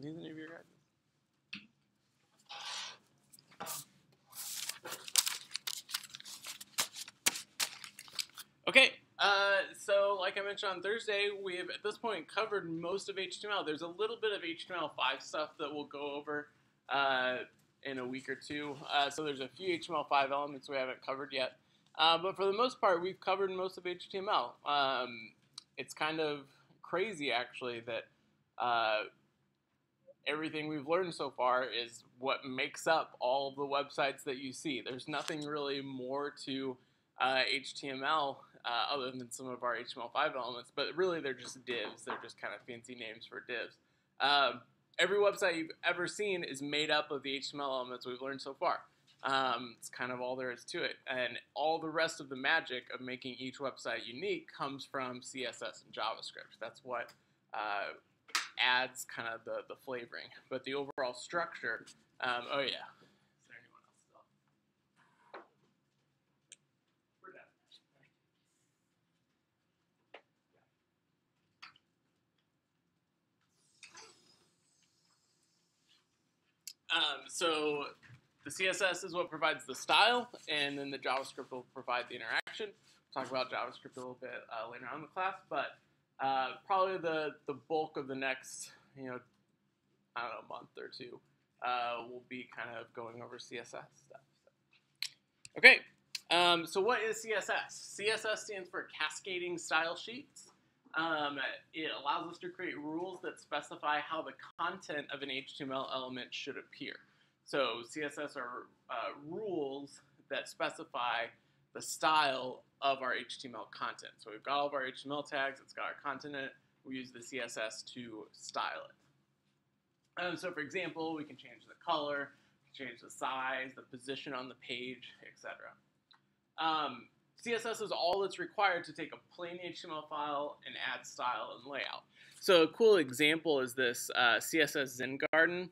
these any of your guys'? Okay, so like I mentioned on Thursday, we have at this point covered most of HTML. There's a little bit of HTML5 stuff that we'll go over in a week or two. So there's a few HTML5 elements we haven't covered yet. But for the most part, we've covered most of HTML. It's kind of crazy, actually, that everything we've learned so far is what makes up all of the websites that you see. There's nothing really more to HTML other than some of our HTML5 elements, but really they're just divs. They're just kind of fancy names for divs. Every website you've ever seen is made up of the HTML elements we've learned so far. It's kind of all there is to it. And all the rest of the magic of making each website unique comes from CSS and JavaScript. That's what adds kind of the flavoring. But the overall structure, oh yeah. Is there anyone else still? We're done. So the CSS is what provides the style, and then the JavaScript will provide the interaction. We'll talk about JavaScript a little bit later on in the class, but probably the bulk of the next, I don't know, month or two will be kind of going over CSS stuff. So. Okay, so what is CSS? CSS stands for Cascading Style Sheets. It allows us to create rules that specify how the content of an HTML element should appear. So CSS are rules that specify the style of our HTML content. So we've got all of our HTML tags, it's got our content in it, we use the CSS to style it. So for example, we can change the color, change the size, the position on the page, etc. CSS is all that's required to take a plain HTML file and add style and layout. So a cool example is this CSS Zen Garden.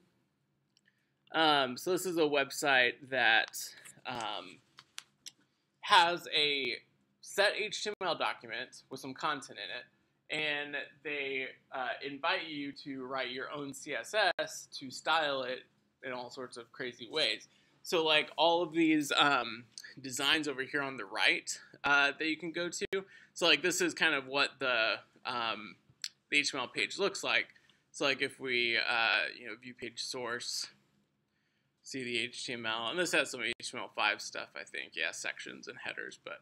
So this is a website that has a set HTML document with some content in it, and they invite you to write your own CSS to style it in all sorts of crazy ways. So like all of these designs over here on the right that you can go to. So like this is kind of what the HTML page looks like. So like if we view page source, see the HTML, and this has some HTML5 stuff, I think, yeah, sections and headers, but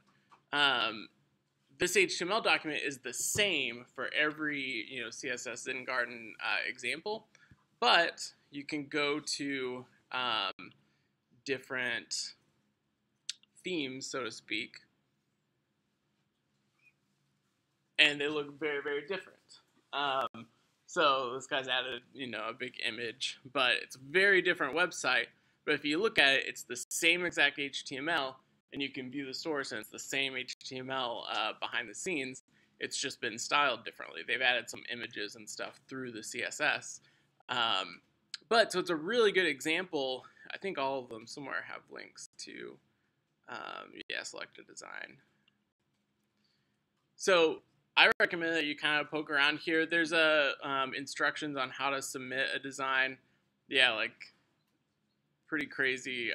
this HTML document is the same for every CSS Zen Garden example, but you can go to different themes, so to speak, and they look very, very different. So this guy's added, a big image, but it's a very different website. But if you look at it, it's the same exact HTML, and you can view the source, and it's the same HTML behind the scenes. It's just been styled differently. They've added some images and stuff through the CSS. So it's a really good example. I think all of them somewhere have links to, select a design. So I recommend that you kind of poke around here. There's instructions on how to submit a design. Yeah, like pretty crazy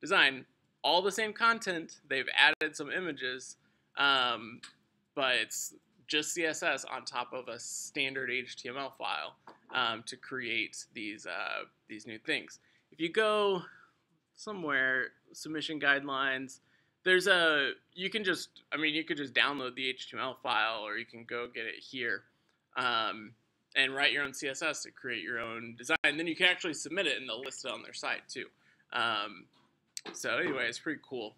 design. All the same content. They've added some images, but it's just CSS on top of a standard HTML file to create these new things. If you go somewhere, submission guidelines, there's you could just download the HTML file, or you can go get it here and write your own CSS to create your own design. And then you can actually submit it, and they'll list it on their site too. So anyway, it's pretty cool.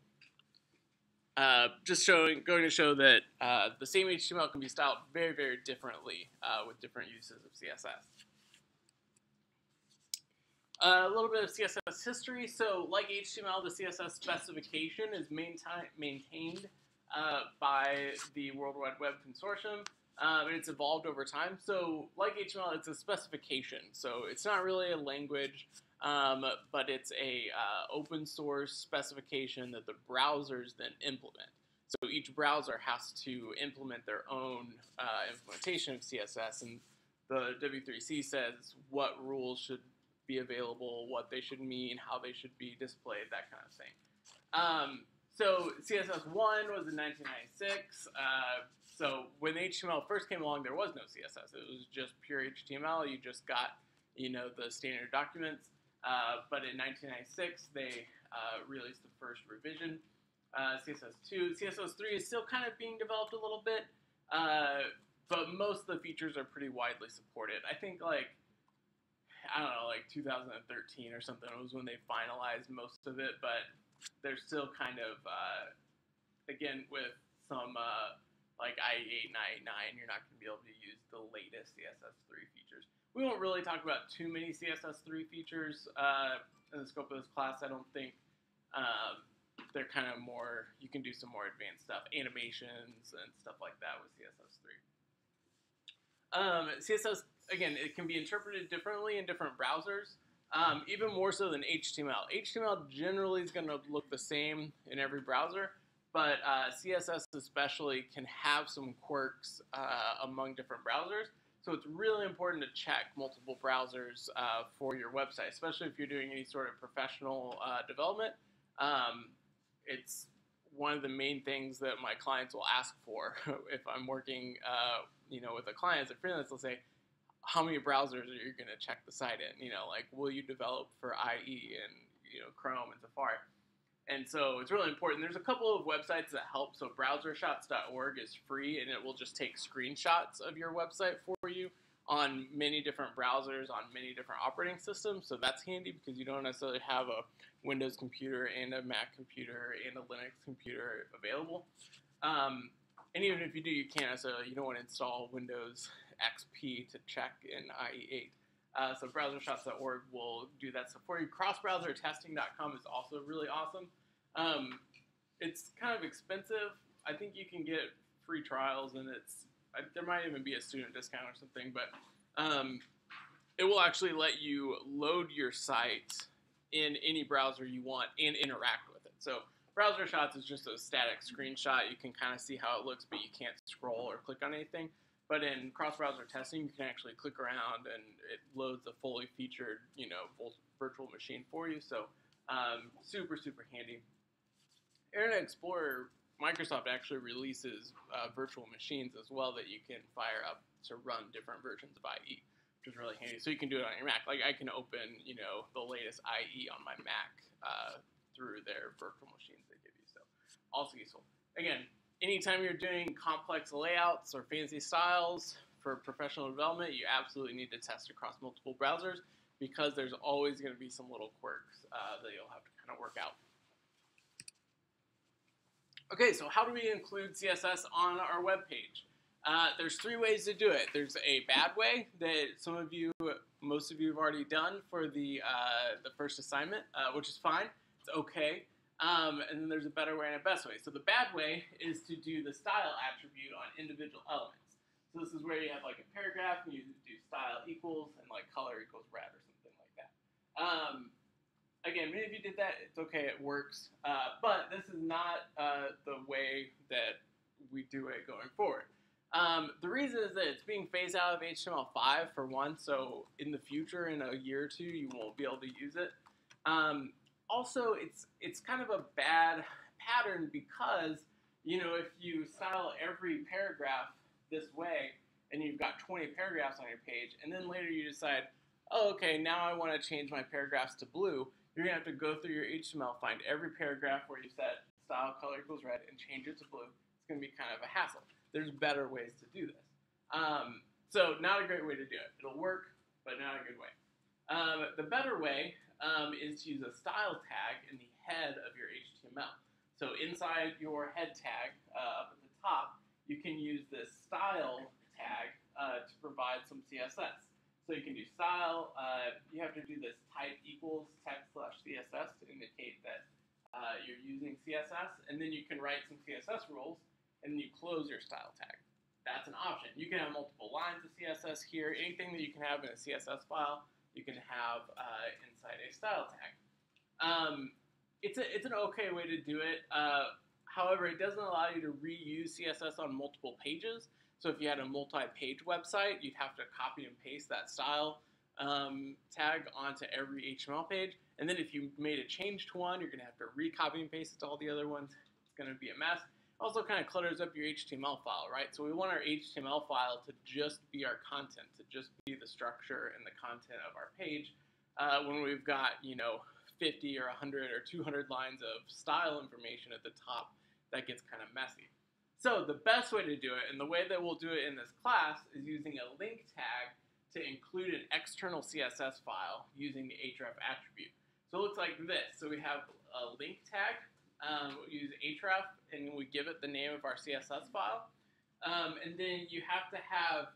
Just going to show that the same HTML can be styled very, very differently with different uses of CSS. A little bit of CSS history. So like HTML, the CSS specification is maintained by the World Wide Web Consortium, and it's evolved over time. So like HTML, it's a specification. So it's not really a language, but it's a open source specification that the browsers then implement. So each browser has to implement their own implementation of CSS, and the W3C says what rules should be available, what they should mean, how they should be displayed, that kind of thing. So CSS1 was in 1996. So when HTML first came along, there was no CSS. It was just pure HTML. You just got, the standard documents. But in 1996, they released the first revision, CSS2. CSS3 is still kind of being developed a little bit, but most of the features are pretty widely supported. I think, like 2013 or something was when they finalized most of it, but they're still kind of, again, with some like IE8 and IE9, you're not going to be able to use the latest CSS3 features. We won't really talk about too many CSS3 features in the scope of this class. I don't think they're kind of more, you can do some more advanced stuff, animations and stuff like that with CSS3. CSS, again, it can be interpreted differently in different browsers, even more so than HTML. HTML generally is going to look the same in every browser, but CSS especially can have some quirks among different browsers. So it's really important to check multiple browsers for your website, especially if you're doing any sort of professional development. It's one of the main things that my clients will ask for. If I'm working with a client as a freelance, they'll say, how many browsers are you going to check the site in? Will you develop for IE and Chrome and Safari? And so it's really important. There's a couple of websites that help. So browsershots.org is free, and it will just take screenshots of your website for you on many different browsers, on many different operating systems. So that's handy because you don't necessarily have a Windows computer and a Mac computer and a Linux computer available. And even if you do, you can't necessarily, you don't want to install Windows XP to check in IE8. So browsershots.org will do that stuff for you. Crossbrowsertesting.com is also really awesome. It's kind of expensive. I think you can get free trials, and there might even be a student discount or something, but it will actually let you load your site in any browser you want and interact with it. So Browser Shots is just a static screenshot. You can kind of see how it looks, but you can't scroll or click on anything. But in cross-browser testing, you can actually click around, and it loads a fully featured, virtual machine for you. So super, super handy. Internet Explorer, Microsoft actually releases virtual machines as well that you can fire up to run different versions of IE, which is really handy. So you can do it on your Mac. Like I can open, the latest IE on my Mac through their virtual machines they give you. So also useful. Again, anytime you're doing complex layouts or fancy styles for professional development, you absolutely need to test across multiple browsers because there's always going to be some little quirks that you'll have to kind of work out. Okay, so how do we include CSS on our web page? There's three ways to do it. There's a bad way that most of you have already done for the first assignment, which is fine. It's okay. And then there's a better way and a best way. So the bad way is to do the style attribute on individual elements. So this is where you have like a paragraph and you do style equals and like color equals red or something like that. Again, maybe if you did that, it's okay, it works. But this is not the way that we do it going forward. The reason is that it's being phased out of HTML5 for one, so in the future, in a year or two, you won't be able to use it. Also, it's kind of a bad pattern because, if you style every paragraph this way and you've got 20 paragraphs on your page, and then later you decide, oh, okay, now I want to change my paragraphs to blue, you're going to have to go through your HTML, find every paragraph where you set style color equals red and change it to blue. It's going to be kind of a hassle. There's better ways to do this. So not a great way to do it. It'll work, but not a good way. The better way is to use a style tag in the head of your HTML. So inside your head tag up at the top, you can use this style tag to provide some CSS. So you can do style. You have to do this type equals text/CSS to indicate that you're using CSS, and then you can write some CSS rules, and then you close your style tag. That's an option. You can have multiple lines of CSS here. Anything that you can have in a CSS file, you can have inside a style tag. It's an okay way to do it. However, it doesn't allow you to reuse CSS on multiple pages. So if you had a multi-page website, you'd have to copy and paste that style tag onto every HTML page. And then if you made a change to one, you're going to have to recopy and paste it to all the other ones. It's going to be a mess. Also kind of clutters up your HTML file, right? So we want our HTML file to just be our content, to just be the structure and the content of our page. When we've got, 50 or 100 or 200 lines of style information at the top, that gets kind of messy. So the best way to do it, and the way that we'll do it in this class, is using a link tag to include an external CSS file using the href attribute. So it looks like this. So we have a link tag. We use href, and we give it the name of our CSS file. And then you have to have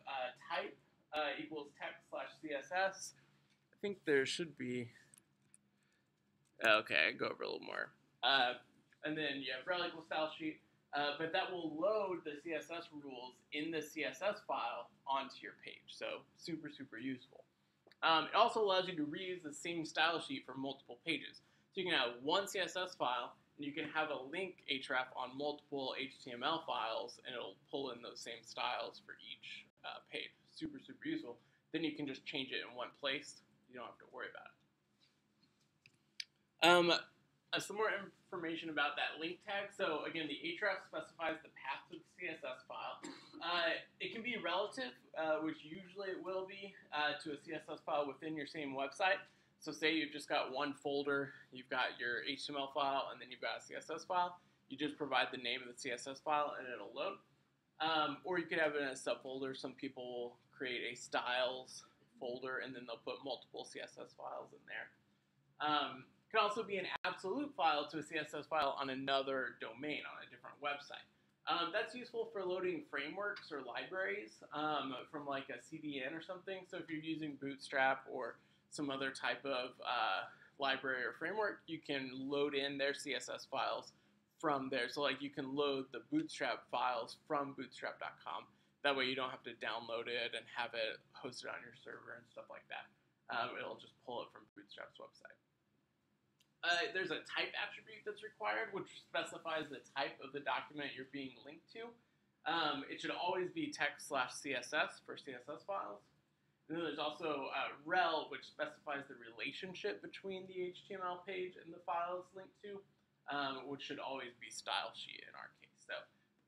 type equals text/CSS. I think there should be... Okay, go over a little more. And then you have rel equals style sheet, but that will load the CSS rules in the CSS file onto your page. So super, super useful. It also allows you to reuse the same style sheet for multiple pages. So you can have one CSS file, and you can have a link href on multiple HTML files, and it'll pull in those same styles for each page. Super, super useful. Then you can just change it in one place. You don't have to worry about it. Some more information about that link tag. So again, the href specifies the path to the CSS file. It can be relative, which usually it will be, to a CSS file within your same website. So say you've just got one folder, you've got your HTML file, and then you've got a CSS file. You just provide the name of the CSS file, and it'll load. Or you could have it in a subfolder. Some people will create a styles folder, and then they'll put multiple CSS files in there. It can also be an absolute file to a CSS file on another domain, on a different website. That's useful for loading frameworks or libraries from like a CDN or something. So if you're using Bootstrap or some other type of library or framework, you can load in their CSS files from there. So like you can load the Bootstrap files from bootstrap.com. That way you don't have to download it and have it hosted on your server and stuff like that. It'll just pull it from Bootstrap's website. There's a type attribute that's required, which specifies the type of the document you're being linked to. It should always be text/CSS for CSS files. And then there's also rel, which specifies the relationship between the HTML page and the file it's linked to, which should always be style sheet in our case. So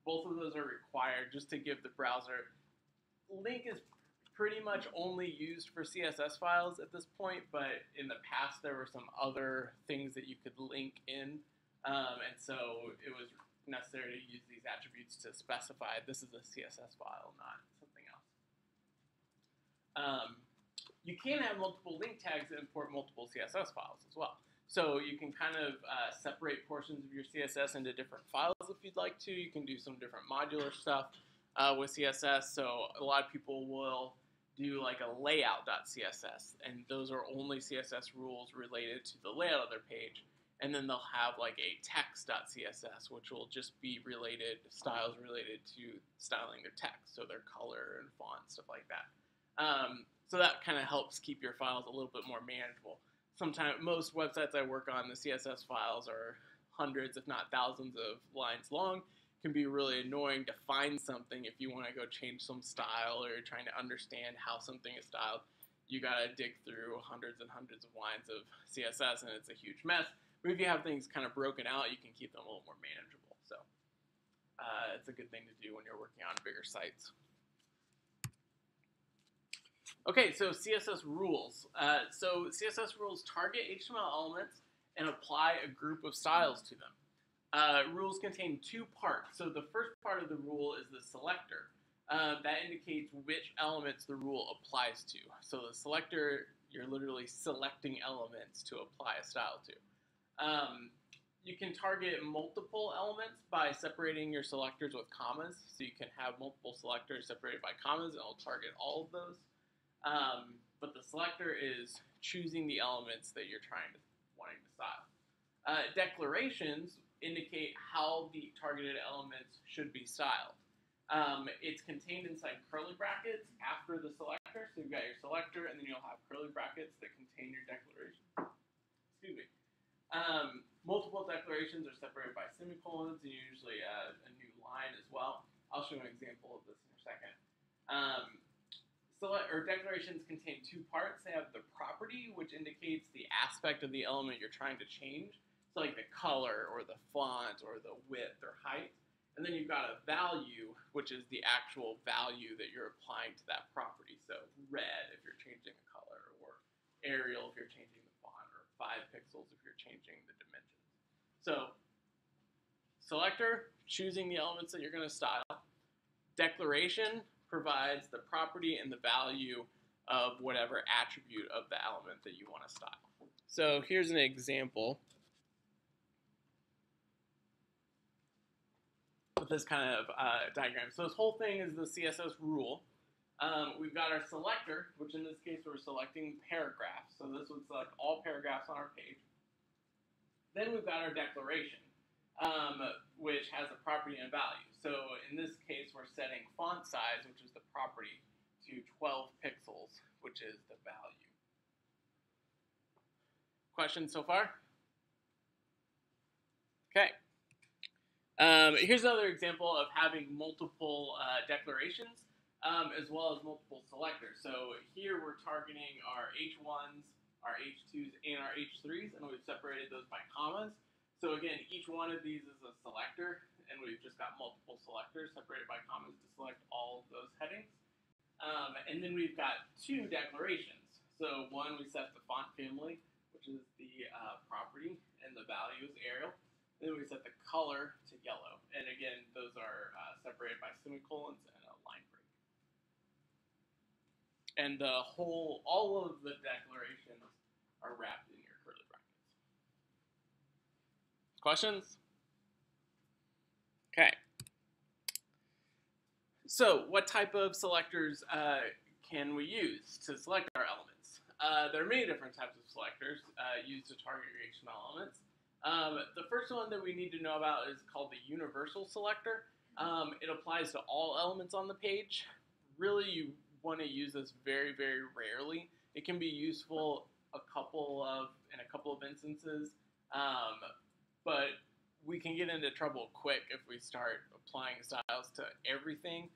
both of those are required just to give the browser. Link is pretty much only used for CSS files at this point, but in the past there were some other things that you could link in, and so it was necessary to use these attributes to specify this is a CSS file, not something else. You can have multiple link tags that import multiple CSS files as well. So you can kind of separate portions of your CSS into different files if you'd like to. You can do some different modular stuff with CSS. So a lot of people will do like a layout.css, and those are only CSS rules related to the layout of their page. And then they'll have like a text.css, which will just be related, styles related to styling their text, so their color and font, stuff like that. So that kind of helps keep your files a little bit more manageable. Sometimes, most websites I work on, the CSS files are hundreds, if not thousands of lines long. Can be really annoying to find something if you want to go change some style or you're trying to understand how something is styled. You got to dig through hundreds and hundreds of lines of CSS, and it's a huge mess. But if you have things kind of broken out, you can keep them a little more manageable. So it's a good thing to do when you're working on bigger sites. Okay, so CSS rules. So CSS rules target HTML elements and apply a group of styles to them. Rules contain two parts. So the first part of the rule is the selector. That indicates which elements the rule applies to. So the selector, you're literally selecting elements to apply a style to. You can target multiple elements by separating your selectors with commas. So you can have multiple selectors separated by commas, and it'll target all of those. But the selector is choosing the elements that you're wanting to style. Declarations indicate how the targeted elements should be styled. It's contained inside curly brackets after the selector. So you've got your selector, and then you'll have curly brackets that contain your declaration. Excuse me. Multiple declarations are separated by semicolons, and usually a new line as well. I'll show an example of this in a second. or declarations contain two parts. They have the property, which indicates the aspect of the element you're trying to change. So like the color or the font or the width or height. And then you've got a value, which is the actual value that you're applying to that property. So red if you're changing a color, or Arial if you're changing the font, or 5 pixels if you're changing the dimensions. So selector, choosing the elements that you're going to style. Declaration provides the property and the value of whatever attribute of the element that you want to style. So here's an example with this kind of diagram. So this whole thing is the CSS rule. We've got our selector, which in this case we're selecting paragraphs. So this would select all paragraphs on our page. Then we've got our declaration, which has a property and a value. So in this case, we're setting font size, which is the property, to 12 pixels, which is the value. Questions so far? Okay. Here's another example of having multiple declarations, as well as multiple selectors. So here we're targeting our H1s, our H2s, and our H3s, and we've separated those by commas. So again, each one of these is a selector, and we've just got multiple selectors separated by commas to select all of those headings. And then we've got 2 declarations. So one, we set the font family, which is the property, and the value is Arial. And then we set the color to yellow. And again, those are separated by semicolons and a line break. And all of the declarations are wrapped in your curly brackets. Questions? Okay. So what type of selectors can we use to select our elements? There are many different types of selectors used to target your HTML elements. The first one that we need to know about is called the universal selector. It applies to all elements on the page. Really, you want to use this very, very rarely. It can be useful in a couple of instances, but we can get into trouble quick if we start applying styles to everything.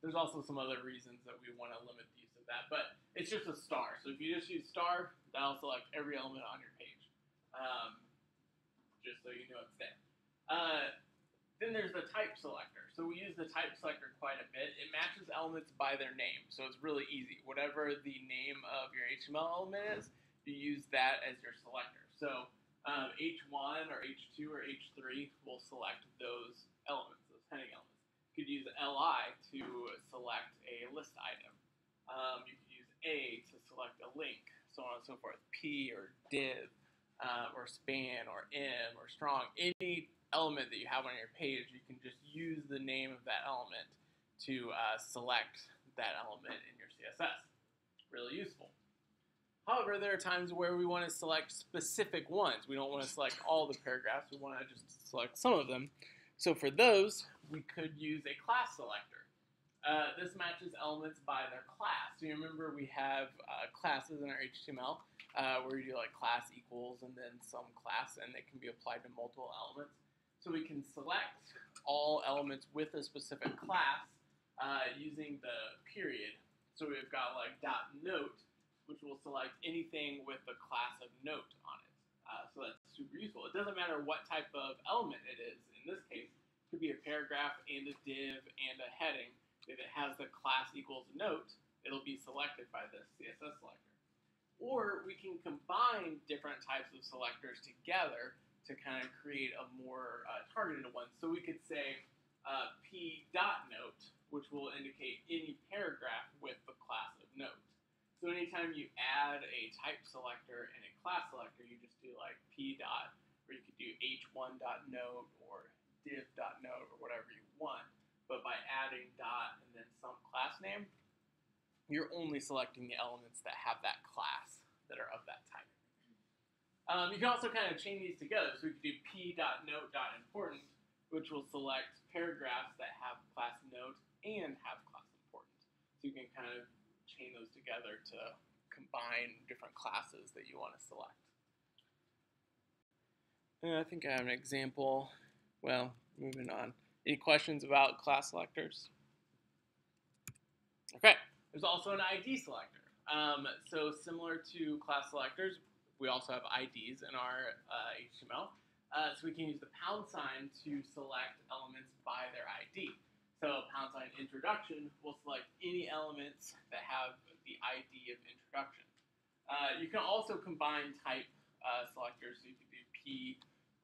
There's also some other reasons that we want to limit the use of that, but it's just a star. So if you just use star, that'll select every element on your page, just so you know it's there. Then there's the type selector. So we use the type selector quite a bit. It matches elements by their name, so it's really easy. Whatever the name of your HTML element is, you use that as your selector. So H1 or H2 or H3 will select those elements, those heading elements. You could use LI to select a list item. You could use A to select a link, so on and so forth. P or div or span or M or strong. Any element that you have on your page, you can just use the name of that element to select that element in your CSS. Really useful. However, there are times where we want to select specific ones. We don't want to select all the paragraphs. We want to just select some of them. So for those, we could use a class selector. This matches elements by their class. So you remember we have classes in our HTML where you do like class equals and then some class, and they can be applied to multiple elements. So we can select all elements with a specific class using the period. So we've got like .note, which will select anything with the class of note on it. So that's super useful. It doesn't matter what type of element it is. In this case, it could be a paragraph and a div and a heading. If it has the class equals note, it'll be selected by this CSS selector. Or we can combine different types of selectors together to kind of create a more targeted one. So we could say p.note, which will indicate any paragraph with the class of note. So anytime you add a type selector and a class selector, you just do like p dot, or you could do h1.note or div.note or whatever you want. But by adding dot and then some class name, you're only selecting the elements that have that class that are of that type. You can also kind of chain these together. So we could do p.note.important, which will select paragraphs that have class note and have class important. So you can kind of chain those together to combine different classes that you want to select. I think I have an example. Well, moving on. Any questions about class selectors? Okay, There's also an ID selector. So similar to class selectors, we also have IDs in our HTML. So we can use the pound sign to select elements by their ID. So pound sign introduction will select any elements that have the ID of introduction. You can also combine type selectors, so you can do P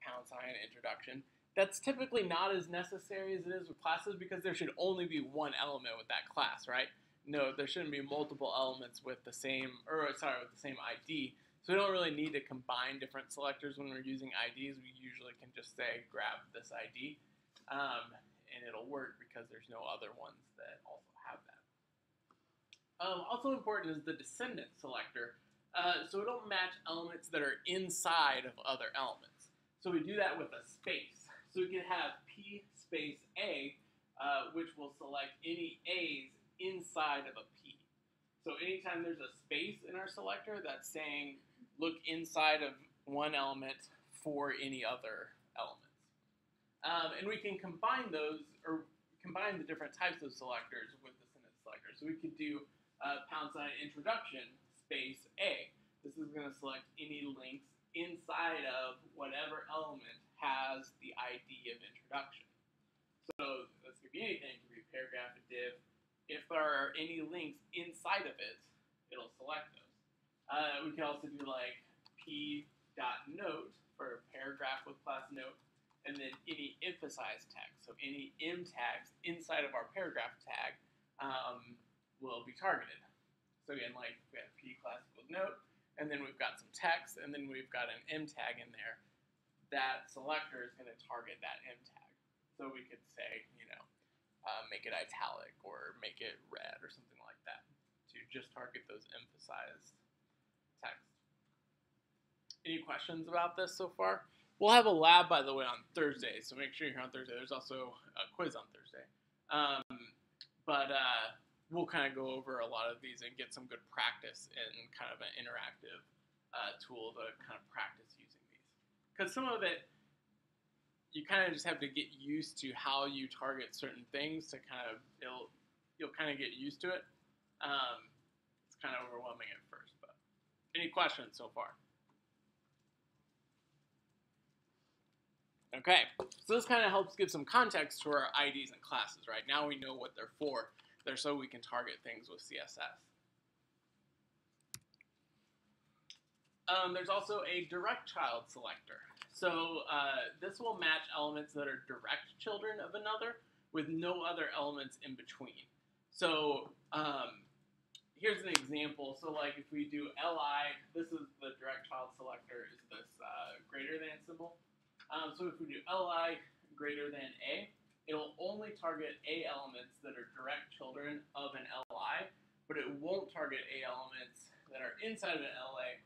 pound sign introduction. That's typically not as necessary as it is with classes because there should only be one element with that class, right? No, there shouldn't be multiple elements with the same, with the same ID. So we don't really need to combine different selectors when we're using IDs. We usually can just say, grab this ID, and it'll work because there's no other ones that also have that. Also important is the descendant selector. So it'll match elements that are inside of other elements. So we do that with a space. So we can have P space A, which will select any A's inside of a P. So anytime there's a space in our selector, that's saying look inside of one element for any other elements. And we can combine those, or combine the different types of selectors with descendant selectors. So we could do pound sign introduction space A. This is going to select any links inside of whatever element has the ID of introduction. So this could be anything. It could be a paragraph, a div. If there are any links inside of it, it'll select those. We can also do like p.note for a paragraph with class note, and then any emphasized text. So any em tags inside of our paragraph tag will be targeted. So again, like we have p class equals note, and then we've got some text, and then we've got an em tag in there. That selector is going to target that em tag. So we could say, make it italic or make it red or something like that to just target those emphasized text. Any questions about this so far? We'll have a lab, by the way, on Thursday, so make sure you're here on Thursday. There's also a quiz on Thursday. But we'll kind of go over a lot of these and get some good practice in kind of an interactive tool to kind of practice using these. Because some of it, you kind of just have to get used to how you target certain things to kind of, you'll kind of get used to it. It's kind of overwhelming at first, but any questions so far? Okay, so this kind of helps give some context to our IDs and classes, right? Now we know what they're for. They're so we can target things with CSS. There's also a direct child selector. So this will match elements that are direct children of another with no other elements in between. So here's an example. So like if we do li, this is the direct child selector, is this greater than symbol. So if we do li greater than a, it'll only target a elements that are direct children of an li, but it won't target a elements that are inside of an li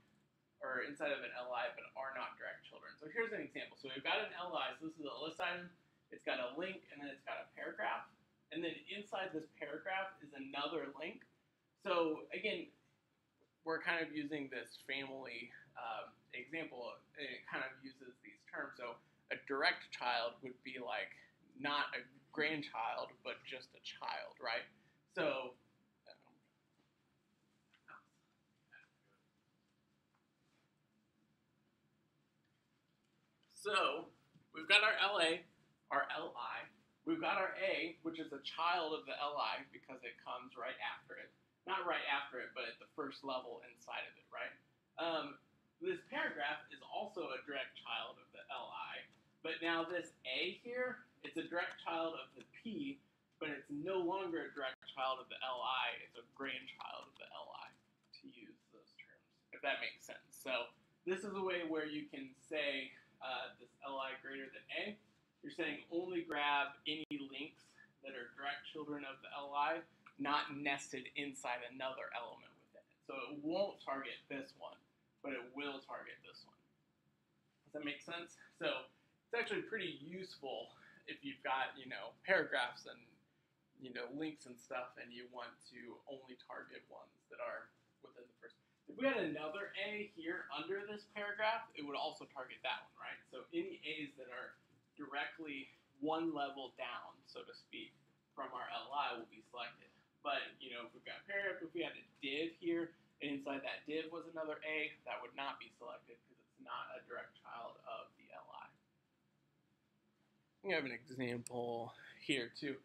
or inside of an li but are not direct children. So here's an example. So we've got an li, so this is a list item, it's got a link, and then it's got a paragraph, and then inside this paragraph is another link. So again, we're kind of using this family example, and it kind of uses these terms. So a direct child would be like not a grandchild, but just a child, right? So we've got our LA, our LI. We've got our A, which is a child of the LI because it comes right after it. Not right after it, but at the first level inside of it, right? This paragraph is also a direct child of the LI, but now this A here, it's a direct child of the P, but it's no longer a direct child of the LI, it's a grandchild of the LI, to use those terms, if that makes sense. So this is a way where you can say this LI greater than A. You're saying only grab any links that are direct children of the LI, not nested inside another element within it. So it won't target this one, but it will target this one. Does that make sense? So it's actually pretty useful if you've got, paragraphs and, links and stuff, and you want to only target ones that are within the first. If we had another A here under this paragraph, it would also target that one, right? So any A's that are directly one level down, so to speak, from our LI will be selected. But, you know, if we've got a paragraph, if we had a div here, and inside that div was another A, that would not be selected because it's not a direct child of the LI. We have an example here too.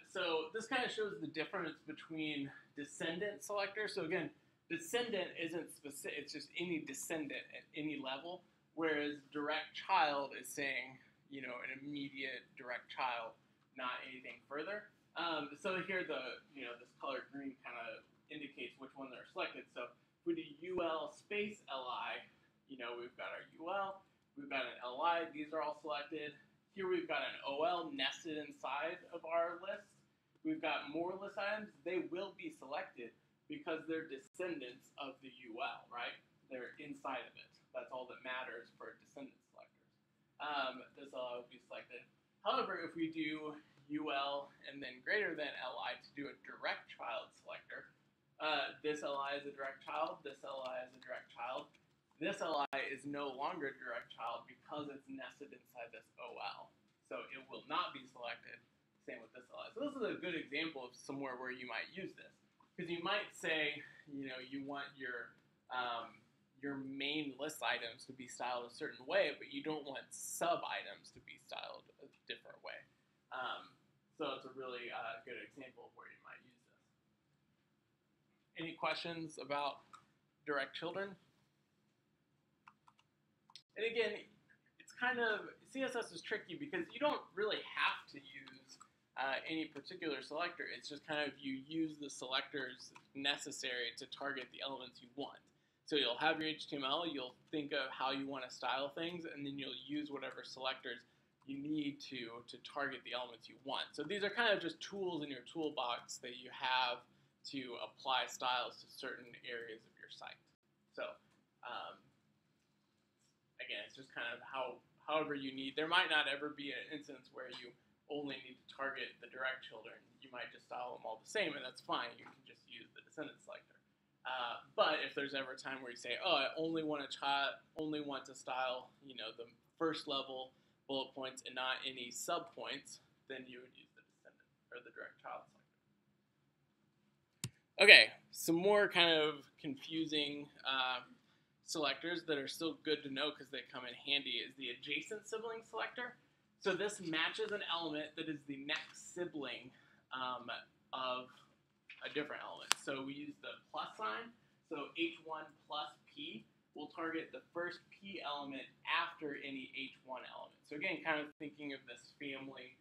So this kind of shows the difference between descendant selector. So again, descendant isn't specific, it's just any descendant at any level, whereas direct child is saying, you know, an immediate direct child, not anything further. So here this color green kind of indicates which one they're selected. So if we do UL space LI, you know, we've got our UL, we've got an LI, these are all selected. Here we've got an OL nested inside of our list. We've got more list items. They will be selected because they're descendants of the UL, right? They're inside of it. That's all that matters for descendant selectors. This LI will be selected. However, if we do UL and then greater than LI to do a direct child selector, this LI is a direct child, this LI is a direct child. This LI is no longer a direct child because it's nested inside this OL. So it will not be selected. Same with this LI. So this is a good example of somewhere where you might use this. Because you might say, you know, you want your main list items to be styled a certain way, but you don't want sub-items to be styled a different way. So it's a really good example of where you might use this. Any questions about direct children? And again, it's kind of, CSS is tricky because you don't really have to use any particular selector. It's just kind of you use the selectors necessary to target the elements you want. So you'll have your HTML, you'll think of how you want to style things, and then you'll use whatever selectors you need to target the elements you want. So these are kind of just tools in your toolbox that you have to apply styles to certain areas of your site. So again, it's just kind of however you need. There might not ever be an instance where you only need to target the direct children. You might just style them all the same, and that's fine. You can just use the descendant selector. But if there's ever a time where you say, oh, I only want to style, you know, the first level bullet points and not any sub points, then you would use the descendant or the direct child selector. Okay, some more kind of confusing selectors that are still good to know because they come in handy is the adjacent sibling selector. So this matches an element that is the next sibling of a different element. So we use the plus sign. So H1 plus P will target the first P element after any H1 element. So again, kind of thinking of this family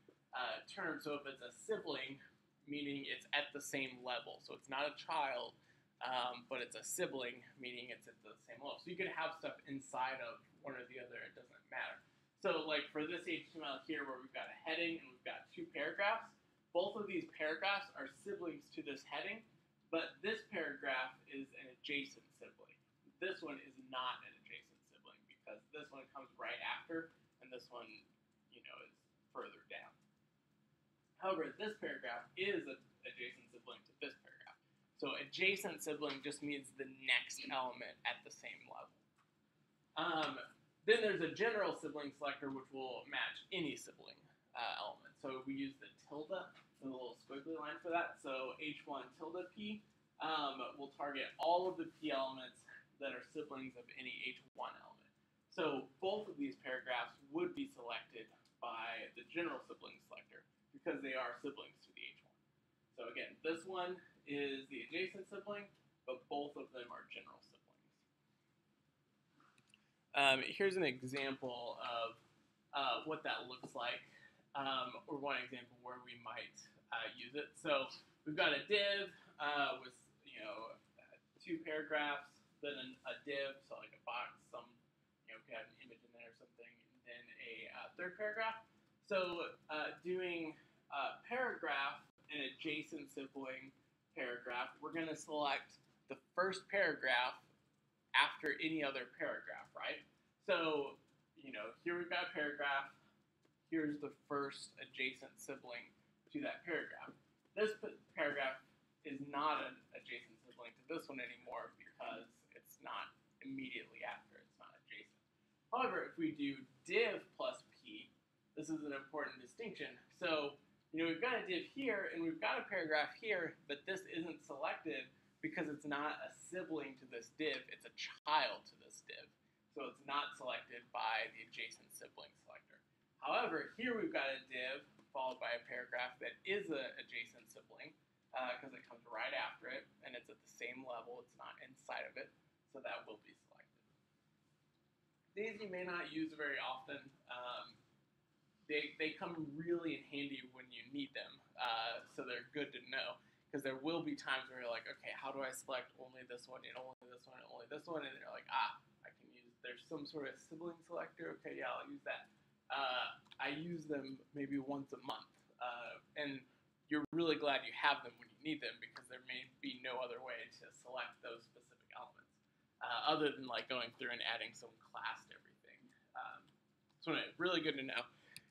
term. So if it's a sibling, meaning it's at the same level. So it's not a child, but it's a sibling, meaning it's at the same level. So you could have stuff inside of one or the other, it doesn't matter. So like for this HTML here where we've got a heading and we've got two paragraphs, both of these paragraphs are siblings to this heading, but this paragraph is an adjacent sibling. This one is not an adjacent sibling because this one comes right after and this one, you know, is further down. However, this paragraph is an adjacent sibling to this paragraph. So adjacent sibling just means the next element at the same level. Then there's a general sibling selector which will match any sibling element. So we use the tilde, the little squiggly line for that. So H1 tilde P will target all of the P elements that are siblings of any H1 element. So both of these paragraphs would be selected by the general sibling selector because they are siblings to the H1. So again, this one is the adjacent sibling, but both of them are general siblings. Here's an example of what that looks like, or one example where we might use it. So we've got a div with, you know, two paragraphs, then a div, so like a box, you know, we have an image in there or something, and then a third paragraph. So doing paragraph and adjacent sibling paragraph, we're going to select the first paragraph after any other paragraph, right? So, you know, here we've got a paragraph. Here's the first adjacent sibling to that paragraph. This paragraph is not an adjacent sibling to this one anymore because it's not immediately after. It's not adjacent. However, if we do div plus p, this is an important distinction. So We've got a div here and we've got a paragraph here, but this isn't selected because it's not a sibling to this div, it's a child to this div. So it's not selected by the adjacent sibling selector. However, here we've got a div followed by a paragraph that is an adjacent sibling because it comes right after it and it's at the same level, it's not inside of it, so that will be selected. These you may not use very often. They come really in handy when you need them, so they're good to know, because there will be times where you're like, okay, how do I select only this one and only this one and only this one, and you're like, I can use, there's some sort of sibling selector, okay, yeah, I'll use that. I use them maybe once a month, and you're really glad you have them when you need them, because there may be no other way to select those specific elements, other than like going through and adding some class to everything. So really good to know.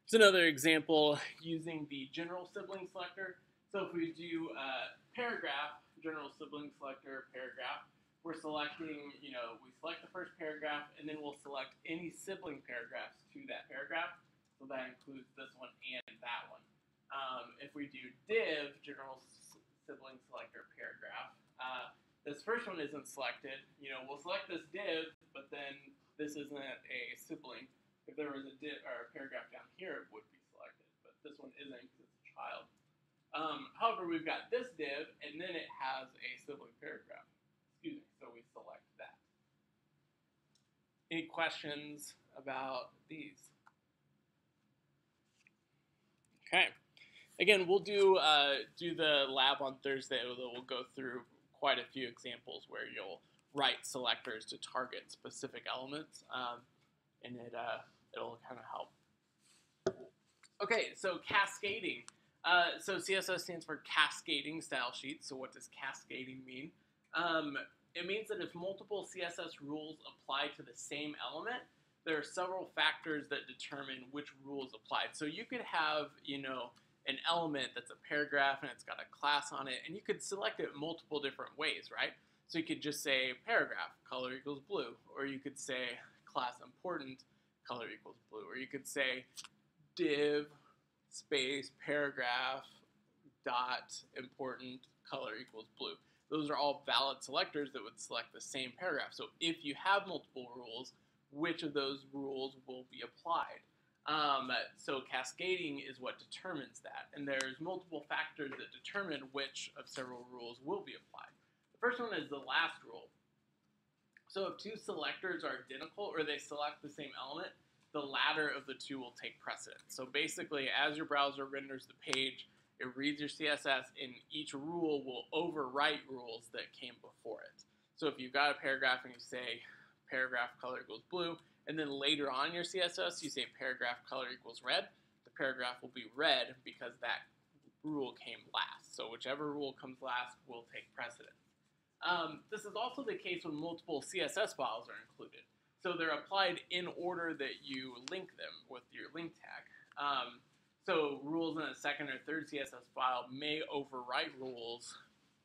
It's another example using the general sibling selector. So if we do paragraph, general sibling selector, paragraph, we're selecting, we select the first paragraph, and then we'll select any sibling paragraphs to that paragraph. So that includes this one and that one. If we do div, general sibling selector, paragraph, this first one isn't selected. We'll select this div, but then this isn't a sibling. If there was a div or a paragraph down here, it would be selected, but this one isn't because it's a child. However, we've got this div, and then it has a sibling paragraph. Excuse me, so we select that. Any questions about these? Okay. Again, we'll do the lab on Thursday. We'll go through quite a few examples where you'll write selectors to target specific elements, and it'll kind of help. Okay, so cascading. So CSS stands for Cascading Style Sheet. So what does cascading mean? It means that if multiple CSS rules apply to the same element, there are several factors that determine which rules applied. So you could have, an element that's a paragraph and it's got a class on it, and you could select it multiple different ways, right? So you could just say paragraph, color equals blue, or you could say class important, color equals blue, or you could say div space paragraph dot important color equals blue. Those are all valid selectors that would select the same paragraph. So if you have multiple rules, which of those rules will be applied? So cascading is what determines that, and there's multiple factors that determine which of several rules will be applied. The first one is the last rule. So if two selectors are identical or they select the same element, the latter of the two will take precedence. So basically, as your browser renders the page, it reads your CSS, and each rule will overwrite rules that came before it. So if you've got a paragraph and you say paragraph color equals blue, and then later on in your CSS you say paragraph color equals red, the paragraph will be red because that rule came last. So whichever rule comes last will take precedence. This is also the case when multiple CSS files are included. So they're applied in order that you link them with your link tag. So rules in a second or third CSS file may overwrite rules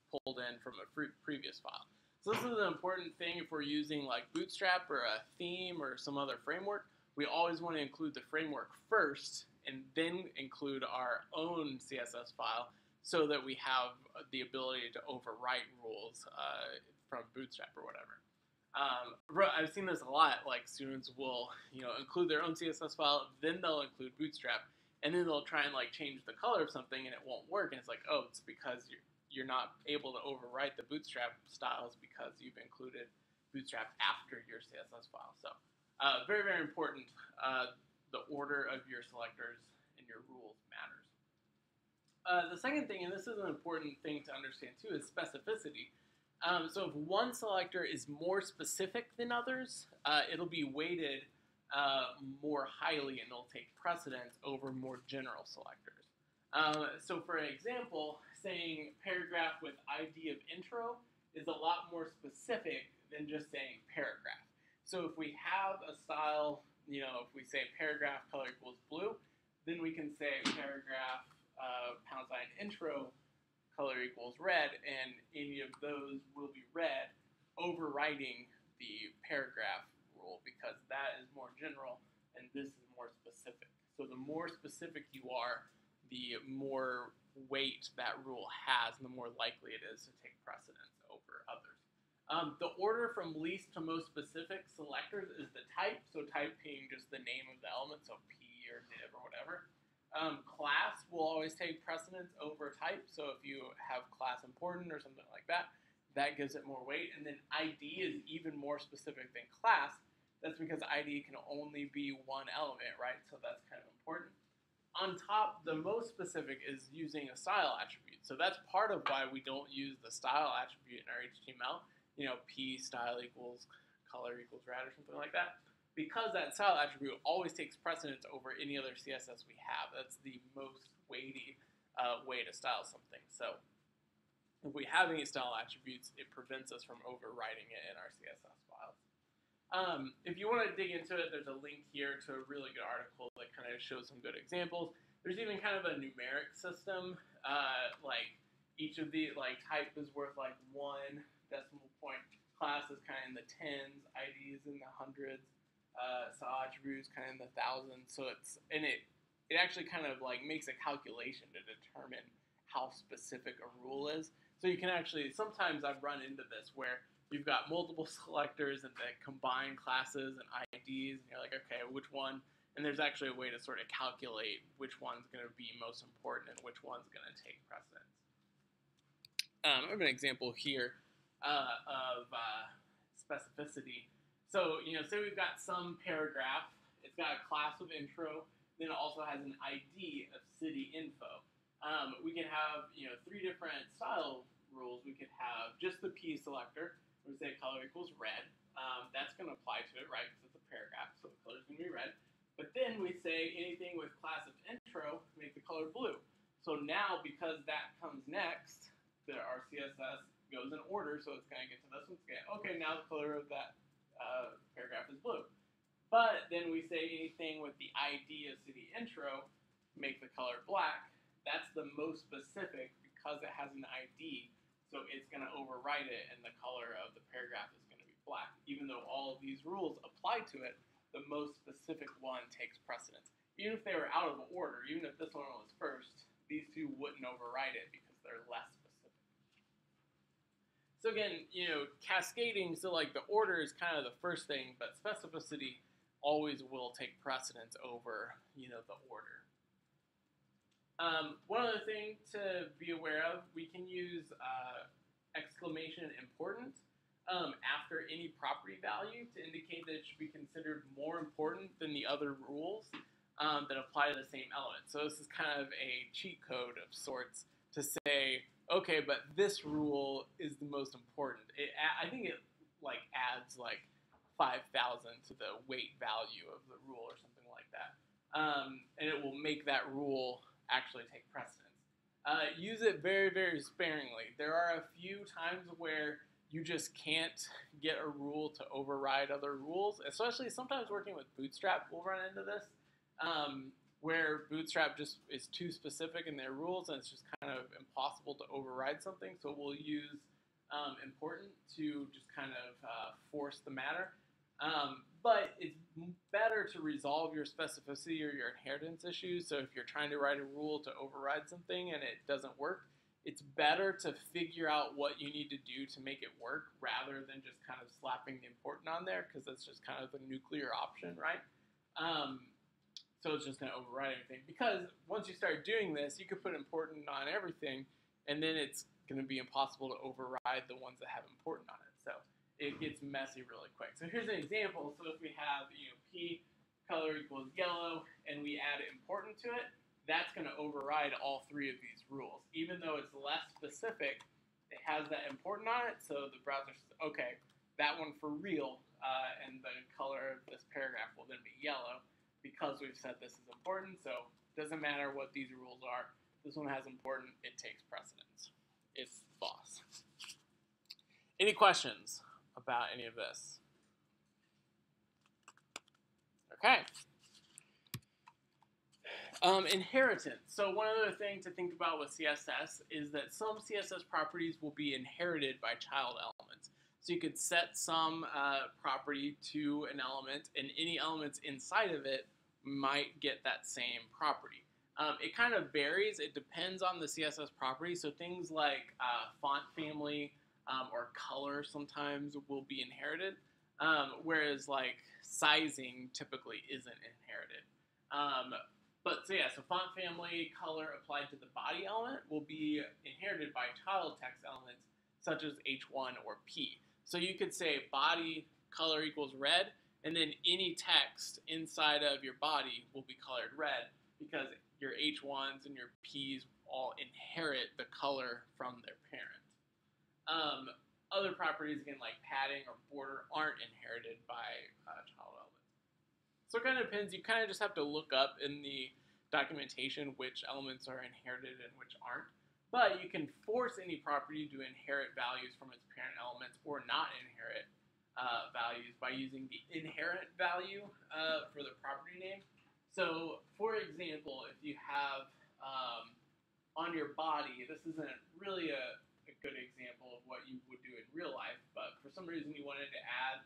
pulled in from a previous file. So this is an important thing if we're using like Bootstrap or a theme or some other framework. We always want to include the framework first and then include our own CSS file so that we have the ability to overwrite rules from Bootstrap or whatever. I've seen this a lot, like students will include their own CSS file, then they'll include Bootstrap, and then they'll try and like change the color of something and it won't work, and it's like, oh, it's because you're not able to overwrite the Bootstrap styles because you've included Bootstrap after your CSS file. So very, very important. The order of your selectors and your rules matters. The second thing, and this is an important thing to understand too, is specificity. So if one selector is more specific than others, it'll be weighted more highly and it'll take precedence over more general selectors. So for example, saying paragraph with ID of intro is a lot more specific than just saying paragraph. So if we have a style, if we say paragraph color equals blue, then we can say paragraph # intro color equals red, and any of those will be red, overriding the paragraph rule because that is more general and this is more specific. So the more specific you are, the more weight that rule has, and the more likely it is to take precedence over others. The order from least to most specific selectors is the type, so type being just the name of the element, so P or div or whatever. Class will always take precedence over type, so if you have class important or something like that, that gives it more weight. And then ID is even more specific than class. That's because ID can only be one element, right? So that's kind of important. On top, the most specific is using a style attribute. So that's part of why we don't use the style attribute in our HTML. You know, P style equals color equals red or something like that. Because that style attribute always takes precedence over any other CSS we have. That's the most weighty way to style something. So if we have any style attributes, it prevents us from overwriting it in our CSS files. If you want to dig into it, there's a link here to a really good article that kind of shows some good examples. There's even kind of a numeric system, like each of the, like type is worth like 1 decimal point, class is kind of in the tens, ID is in the hundreds, style attributes kind of in the thousands. So it actually kind of like makes a calculation to determine how specific a rule is. So you can actually, sometimes I've run into this where you've got multiple selectors and they combine classes and IDs, and you're like, okay, which one? And there's actually a way to sort of calculate which one's going to be most important and which one's going to take precedence. I have an example here of specificity. So, you know, say we've got some paragraph, it's got a class of intro, then it also has an ID of city info. We could have, you know, 3 different style rules. We could have just the P selector. We say color equals red. That's going to apply to it, right, because it's a paragraph, so the color is going to be red. But then we say anything with class of intro, make the color blue. So now, because that comes next, our CSS goes in order, so it's going to get to this one. Okay, now the color of that paragraph is blue. But then we say anything with the ID of city intro, make the color black. That's the most specific because it has an ID, so it's going to overwrite it, and the color of the paragraph is going to be black. Even though all of these rules apply to it, the most specific one takes precedence. Even if they were out of order, even if this one was first, these two wouldn't overwrite it because they're less specific. So again, you know, cascading, so like the order is kind of the first thing, but specificity always will take precedence over, you know, the order. One other thing to be aware of, we can use exclamation important after any property value to indicate that it should be considered more important than the other rules that apply to the same element. So this is kind of a cheat code of sorts to say, okay, but this rule is the most important. I think it like adds like 5,000 to the weight value of the rule or something like that. And it will make that rule actually take precedence. Use it very, very sparingly. There are a few times where you just can't get a rule to override other rules, especially sometimes working with Bootstrap, we'll run into this, where Bootstrap just is too specific in their rules and it's just kind of impossible to override something. So we'll use important to just kind of force the matter. But it's better to resolve your specificity or your inheritance issues. So if you're trying to write a rule to override something and it doesn't work, it's better to figure out what you need to do to make it work rather than just kind of slapping the important on there, because that's just kind of the nuclear option, right? So it's just going to override everything. Because once you start doing this, you could put important on everything, and then it's going to be impossible to override the ones that have important on it. So it gets messy really quick. So here's an example. So if we have, you know, P color equals yellow, and we add important to it, that's going to override all 3 of these rules. Even though it's less specific, it has that important on it, so the browser says, okay, that one for real, and the color of this paragraph will then be yellow, because we've said this is important. So it doesn't matter what these rules are. This one has important, it takes precedence. It's the boss. Any questions about any of this? Okay. Inheritance. So one other thing to think about with CSS is that some CSS properties will be inherited by child elements. So you could set some property to an element, and any elements inside of it might get that same property. It kind of varies. It depends on the CSS property. So things like font family or color sometimes will be inherited, whereas like sizing typically isn't inherited. But so yeah, so font family, color applied to the body element will be inherited by title text elements such as H1 or P. So you could say body color equals red, and then any text inside of your body will be colored red because your H1s and your Ps all inherit the color from their parent. Other properties, again, like padding or border, aren't inherited by child elements. So it kind of depends. You kind of just have to look up in the documentation which elements are inherited and which aren't. But you can force any property to inherit values from its parent elements or not inherit values by using the inherent value for the property name. So, for example, if you have on your body, this isn't really a good example of what you would do in real life, but for some reason you wanted to add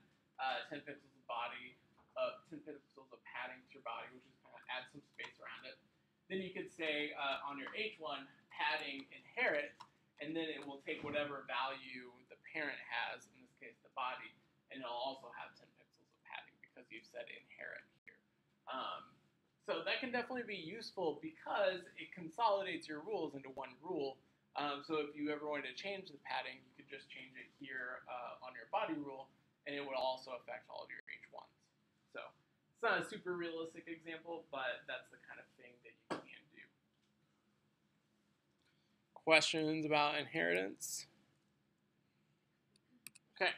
10 pixels of body, 10 pixels of padding to your body, which is kind of add some space around it. Then you could say on your H1, padding inherit, and then it will take whatever value the parent has, in this case the body, and it'll also have 10 pixels of padding because you've said inherit here. So that can definitely be useful because it consolidates your rules into one rule. So if you ever wanted to change the padding, you could just change it here on your body rule, and it would also affect all of your H1s. So it's not a super realistic example, but that's the kind of thing that you can do. Questions about inheritance? Okay.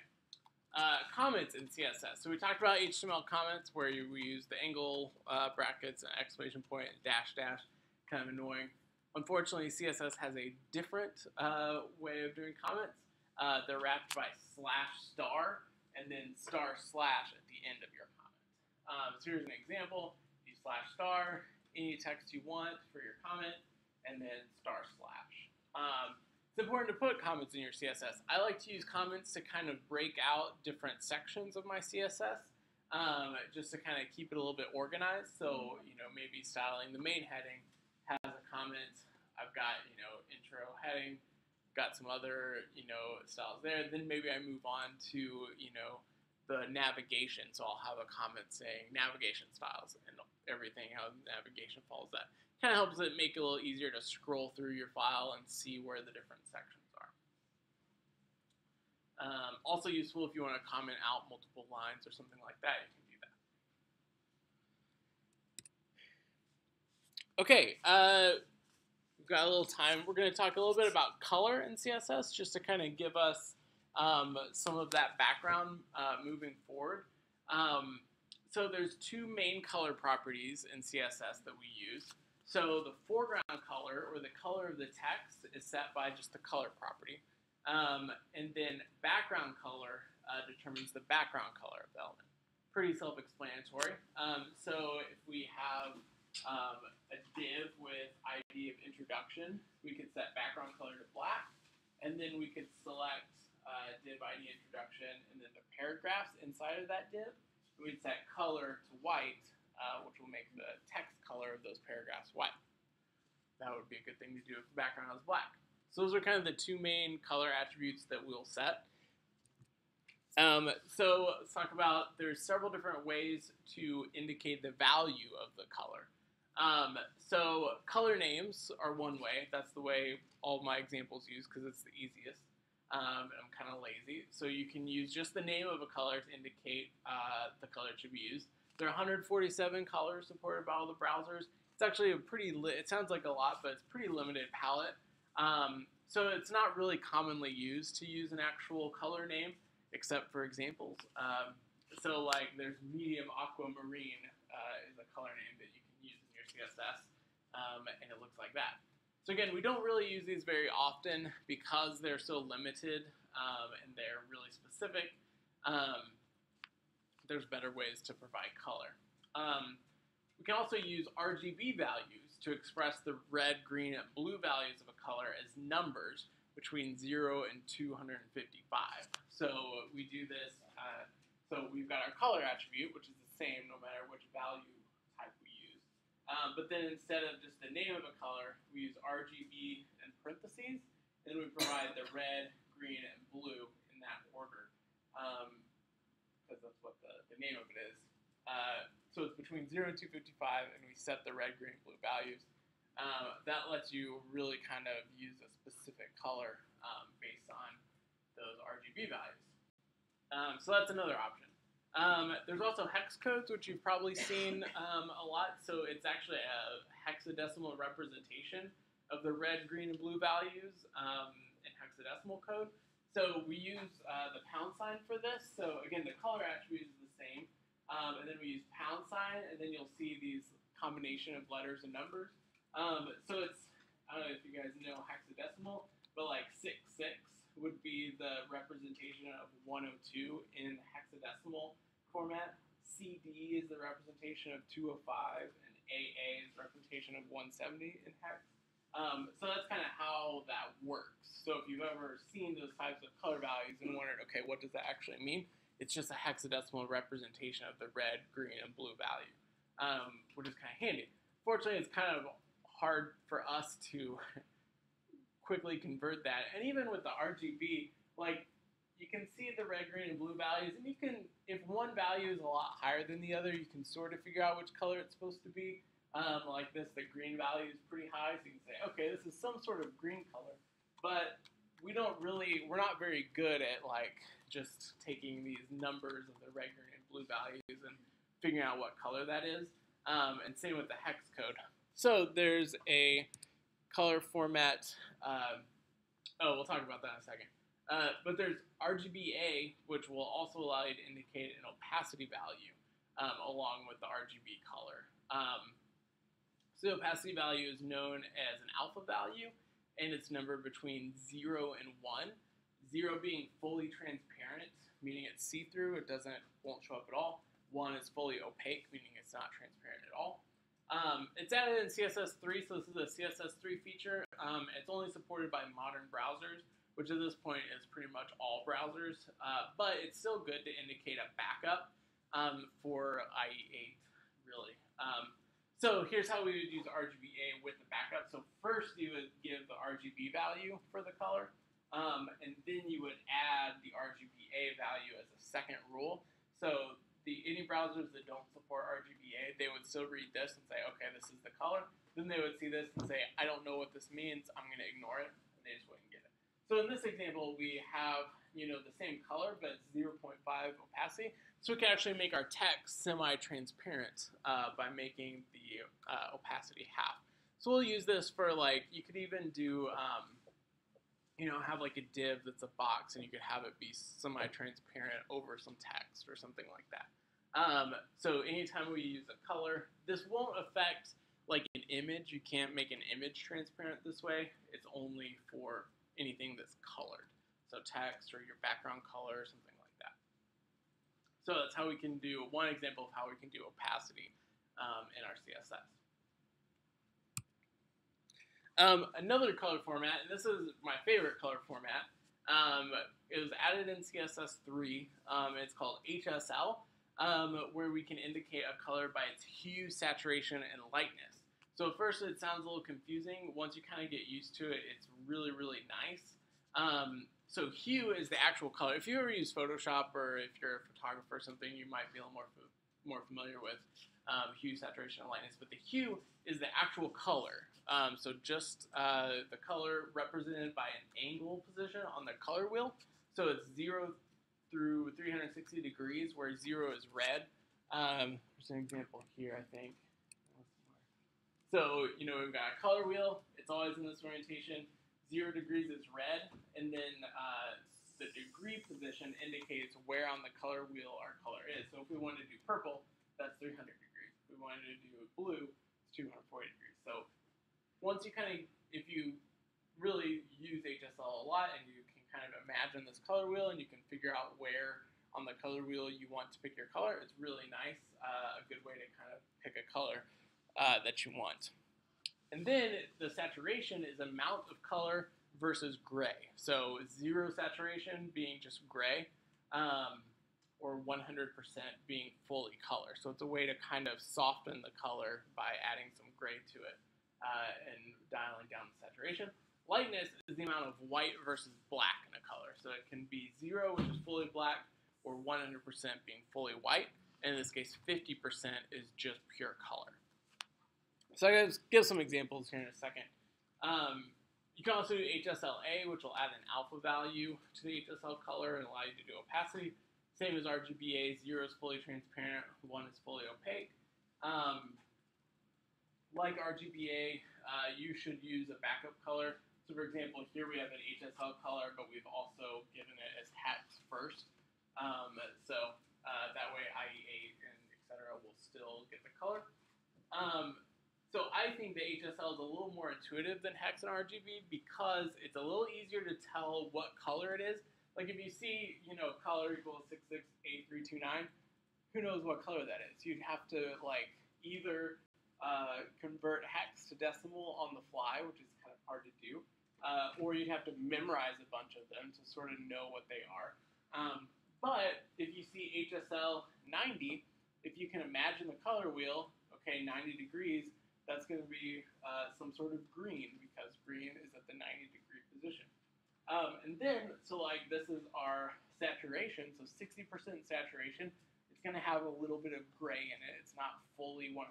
Comments in CSS. So we talked about HTML comments where we use the angle brackets and exclamation point and dash dash, kind of annoying. Unfortunately, CSS has a different way of doing comments. They're wrapped by /* and then */ at the end of your comment. So here's an example. You /* any text you want for your comment, and then */. It's important to put comments in your CSS. I like to use comments to kind of break out different sections of my CSS, just to kind of keep it a little bit organized. So, maybe styling the main heading has a comment. I've got, intro heading, got some other, styles there. Then maybe I move on to, the navigation. So I'll have a comment saying navigation styles and everything, how navigation follows that. Kind of helps it make it a little easier to scroll through your file and see where the different sections are. Also useful if you want to comment out multiple lines or something like that, you can do that. Okay, we've got a little time. We're going to talk a little bit about color in CSS just to kind of give us some of that background moving forward. So there's two main color properties in CSS that we use. So the foreground color, or the color of the text, is set by just the color property. And then background color determines the background color of the element. Pretty self-explanatory. So if we have a div with ID of introduction, we could set background color to black, and then we could select div ID introduction and then the paragraphs inside of that div. We'd set color to white, which will make the text color of those paragraphs white. That would be a good thing to do if the background is black. So those are kind of the two main color attributes that we'll set. So let's talk about, there's several different ways to indicate the value of the color. So color names are one way. That's the way all of my examples use because it's the easiest. I'm kind of lazy. So you can use just the name of a color to indicate the color to be used. There are 147 colors supported by all the browsers. It's actually a pretty, it sounds like a lot, but it's pretty limited palette. So it's not really commonly used to use an actual color name, except for examples. So like there's medium aquamarine is a color name that you can use in your CSS, and it looks like that. So again, we don't really use these very often because they're so limited and they're really specific. There's better ways to provide color. We can also use RGB values to express the red, green, and blue values of a color as numbers between 0 and 255. So we do this, so we've got our color attribute, which is the same no matter which value type we use. But then instead of just the name of a color, we use RGB in parentheses, and then we provide the red, green, and blue in that order, because that's what the name of it is. So it's between 0 and 255, and we set the red, green, blue values. That lets you really kind of use a specific color based on those RGB values. So that's another option. There's also hex codes, which you've probably seen a lot. So it's actually a hexadecimal representation of the red, green, and blue values in hexadecimal code. So we use the pound sign for this. So again, the color attribute is the same. And then we use pound sign, and then you'll see these combination of letters and numbers. So it's, I don't know if you guys know hexadecimal, but like 66 would be the representation of 102 in hexadecimal format. CD is the representation of 205, and AA is the representation of 170 in hex. So that's kind of how that works. So if you've ever seen those types of color values and wondered, okay, what does that actually mean? It's just a hexadecimal representation of the red, green, and blue value, which is kind of handy. Fortunately, it's kind of hard for us to quickly convert that. And even with the RGB, like, you can see the red, green, and blue values, and you can, if one value is a lot higher than the other, you can sort of figure out which color it's supposed to be. Like this, the green value is pretty high, so you can say, okay, this is some sort of green color. But we're not very good at, like, just taking these numbers of the red, green, and blue values and figuring out what color that is. And same with the hex code. So there's a color format. We'll talk about that in a second. But there's RGBA, which will also allow you to indicate an opacity value along with the RGB color. So the opacity value is known as an alpha value, and it's numbered between 0 and 1. 0 being fully transparent, meaning it's see-through, it won't show up at all. 1 is fully opaque, meaning it's not transparent at all. It's added in CSS3, so this is a CSS3 feature. It's only supported by modern browsers, which at this point is pretty much all browsers, but it's still good to indicate a backup for IE8, really. So here's how we would use RGBA with the backup. So first you would give the RGB value for the color, and then you would add the RGBA value as a second rule. So any browsers that don't support RGBA, they would still read this and say, okay, this is the color. Then they would see this and say, I don't know what this means, I'm going to ignore it, and they just wouldn't get it. So in this example, we have, the same color, but it's 0.5 opacity. So we can actually make our text semi-transparent by making the opacity half. So we'll use this for, like, you could even do, have like a div that's a box, and you could have it be semi-transparent over some text or something like that. So anytime we use a color, this won't affect like an image. You can't make an image transparent this way. It's only for anything that's colored. So text or your background color or something like that. So that's how we can do, one example of how we can do opacity in our CSS. Another color format, and this is my favorite color format, it was added in CSS3. It's called HSL, where we can indicate a color by its hue, saturation, and lightness. So at first it sounds a little confusing. Once you kind of get used to it, it's really, really nice. So hue is the actual color. If you ever use Photoshop, or if you're a photographer or something, you might be a little more familiar with hue, saturation, and lightness. But the hue is the actual color. So just the color represented by an angle position on the color wheel. So it's 0 through 360 degrees, where 0 is red. There's an example here, I think. So, we've got a color wheel. It's always in this orientation. 0 degrees is red, and then the degree position indicates where on the color wheel our color is. So if we wanted to do purple, that's 300 degrees. If we wanted to do blue, it's 240 degrees. So once you if you really use HSL a lot, and you can kind of imagine this color wheel, and you can figure out where on the color wheel you want to pick your color, it's really nice, a good way to kind of pick a color that you want. And then the saturation is amount of color versus gray. So 0 saturation being just gray, or 100% being fully color. So it's a way to kind of soften the color by adding some gray to it and dialing down the saturation. Lightness is the amount of white versus black in a color. So it can be 0, which is fully black, or 100% being fully white. And in this case, 50% is just pure color. So I'm going to give some examples here in a second. You can also do HSLA, which will add an alpha value to the HSL color and allow you to do opacity. Same as RGBA, 0 is fully transparent, 1 is fully opaque. Like RGBA, you should use a backup color. So for example, here we have an HSL color, but we've also given it as hex first. That way IE8 and etc. will still get the color. So I think the HSL is a little more intuitive than hex and RGB because it's a little easier to tell what color it is. Like if you see, color equals 668329, who knows what color that is? You'd have to either convert hex to decimal on the fly, which is kind of hard to do, or you'd have to memorize a bunch of them to sort of know what they are. But if you see HSL 90, if you can imagine the color wheel, okay, 90 degrees, that's going to be some sort of green because green is at the 90-degree position. And then, this is our saturation, so 60% saturation. It's going to have a little bit of gray in it. It's not fully 100%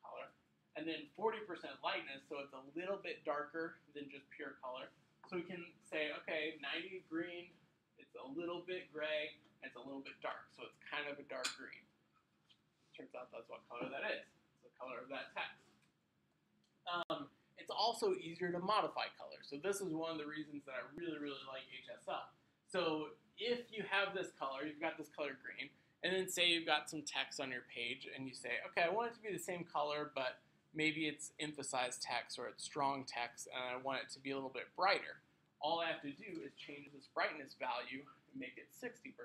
color. And then 40% lightness, so it's a little bit darker than just pure color. So we can say, okay, 90 green, it's a little bit gray, and it's a little bit dark. So it's kind of a dark green. Turns out that's what color that is. It's the color of that text. It's also easier to modify color. So this is one of the reasons that I really, really like HSL. So if you have this color, you've got this color green, and then say you've got some text on your page, and you say, okay, I want it to be the same color, but maybe it's emphasized text or it's strong text, and I want it to be a little bit brighter. All I have to do is change this brightness value and make it 60%,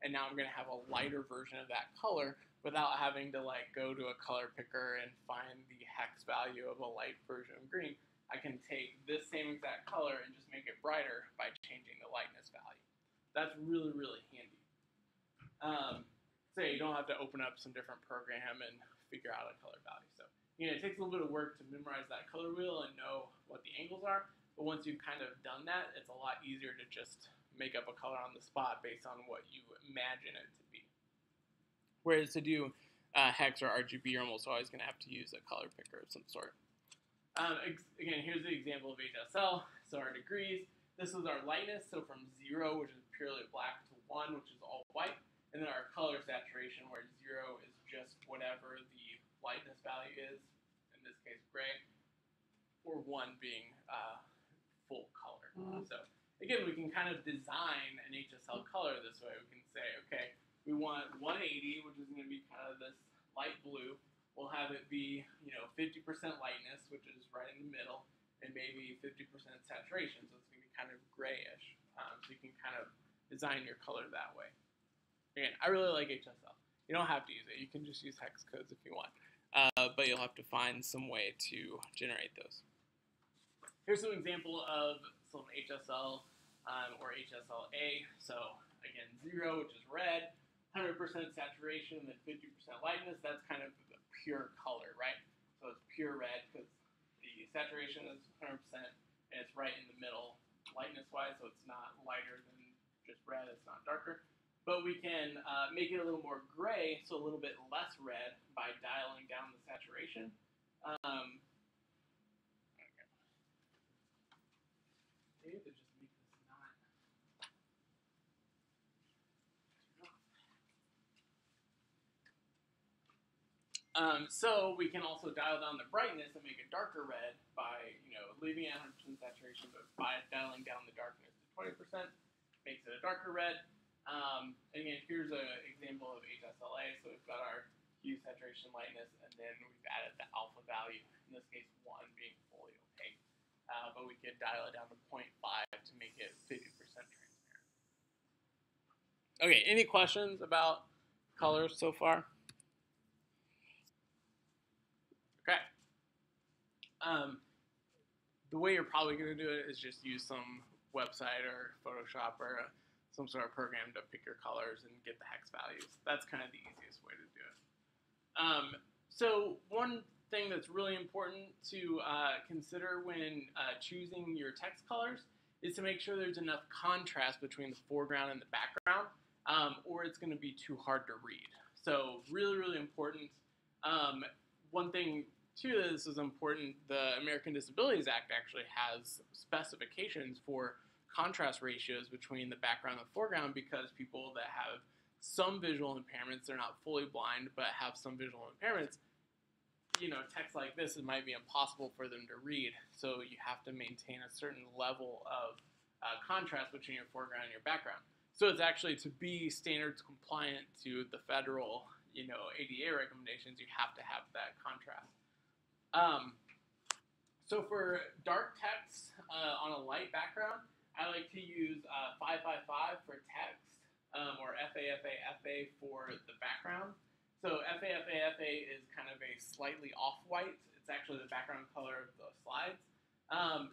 and now I'm going to have a lighter version of that color without having to go to a color picker and find the hex value of a light version of green. I can take this same exact color and just make it brighter by changing the lightness value. That's really, really handy. So you don't have to open up some different program and figure out a color value. So it takes a little bit of work to memorize that color wheel and know what the angles are. But once you've kind of done that, it's a lot easier to just make up a color on the spot based on what you imagine it to be. Whereas to do hex or RGB, you're almost always going to have to use a color picker of some sort. Again, here's the example of HSL. So our degrees, this is our lightness. So from 0, which is purely black, to 1, which is all white. And then our color saturation, where 0 is just whatever the lightness value is, in this case gray, or 1 being full color. So again, we can kind of design an HSL color this way. We can say, okay, we want 180, which is going to be kind of this light blue. We'll have it be, 50% lightness, which is right in the middle, and maybe 50% saturation, so it's going to be kind of grayish. So you can kind of design your color that way. Again, I really like HSL. You don't have to use it. You can just use hex codes if you want, but you'll have to find some way to generate those. Here's some example of some HSL or HSLA. So again, 0, which is red. 100% saturation and then 50% lightness, that's kind of the pure color, right? So it's pure red because the saturation is 100% and it's right in the middle lightness-wise, so it's not lighter than just red, it's not darker. But we can make it a little more gray, so a little bit less red by dialing down the saturation. Maybe to just make this not. So we can also dial down the brightness and make it darker red by, leaving it at 100% saturation, but by dialing down the darkness to 20%, makes it a darker red. And again, here's an example of HSLA. So we've got our hue, saturation, lightness, and then we've added the alpha value, in this case 1 being fully opaque. But we could dial it down to 0.5 to make it 50% transparent. Okay, any questions about colors so far? Okay. The way you're probably going to do it is just use some website or Photoshop or some sort of program to pick your colors and get the hex values. That's kind of the easiest way to do it. So one thing that's really important to consider when choosing your text colors is to make sure there's enough contrast between the foreground and the background, or it's going to be too hard to read. So really, really important. One thing too that this is important, the American Disabilities Act actually has specifications for contrast ratios between the background and the foreground, because people that have some visual impairments, they're not fully blind, but have some visual impairments, you know, text like this, it might be impossible for them to read. So you have to maintain a certain level of contrast between your foreground and your background. So it's actually, to be standards compliant to the federal, you know, ADA recommendations, you have to have that contrast. So for dark text on a light background, I like to use 555 for text, or FAFA for the background. So FAFA is kind of a slightly off-white. It's actually the background color of the slides.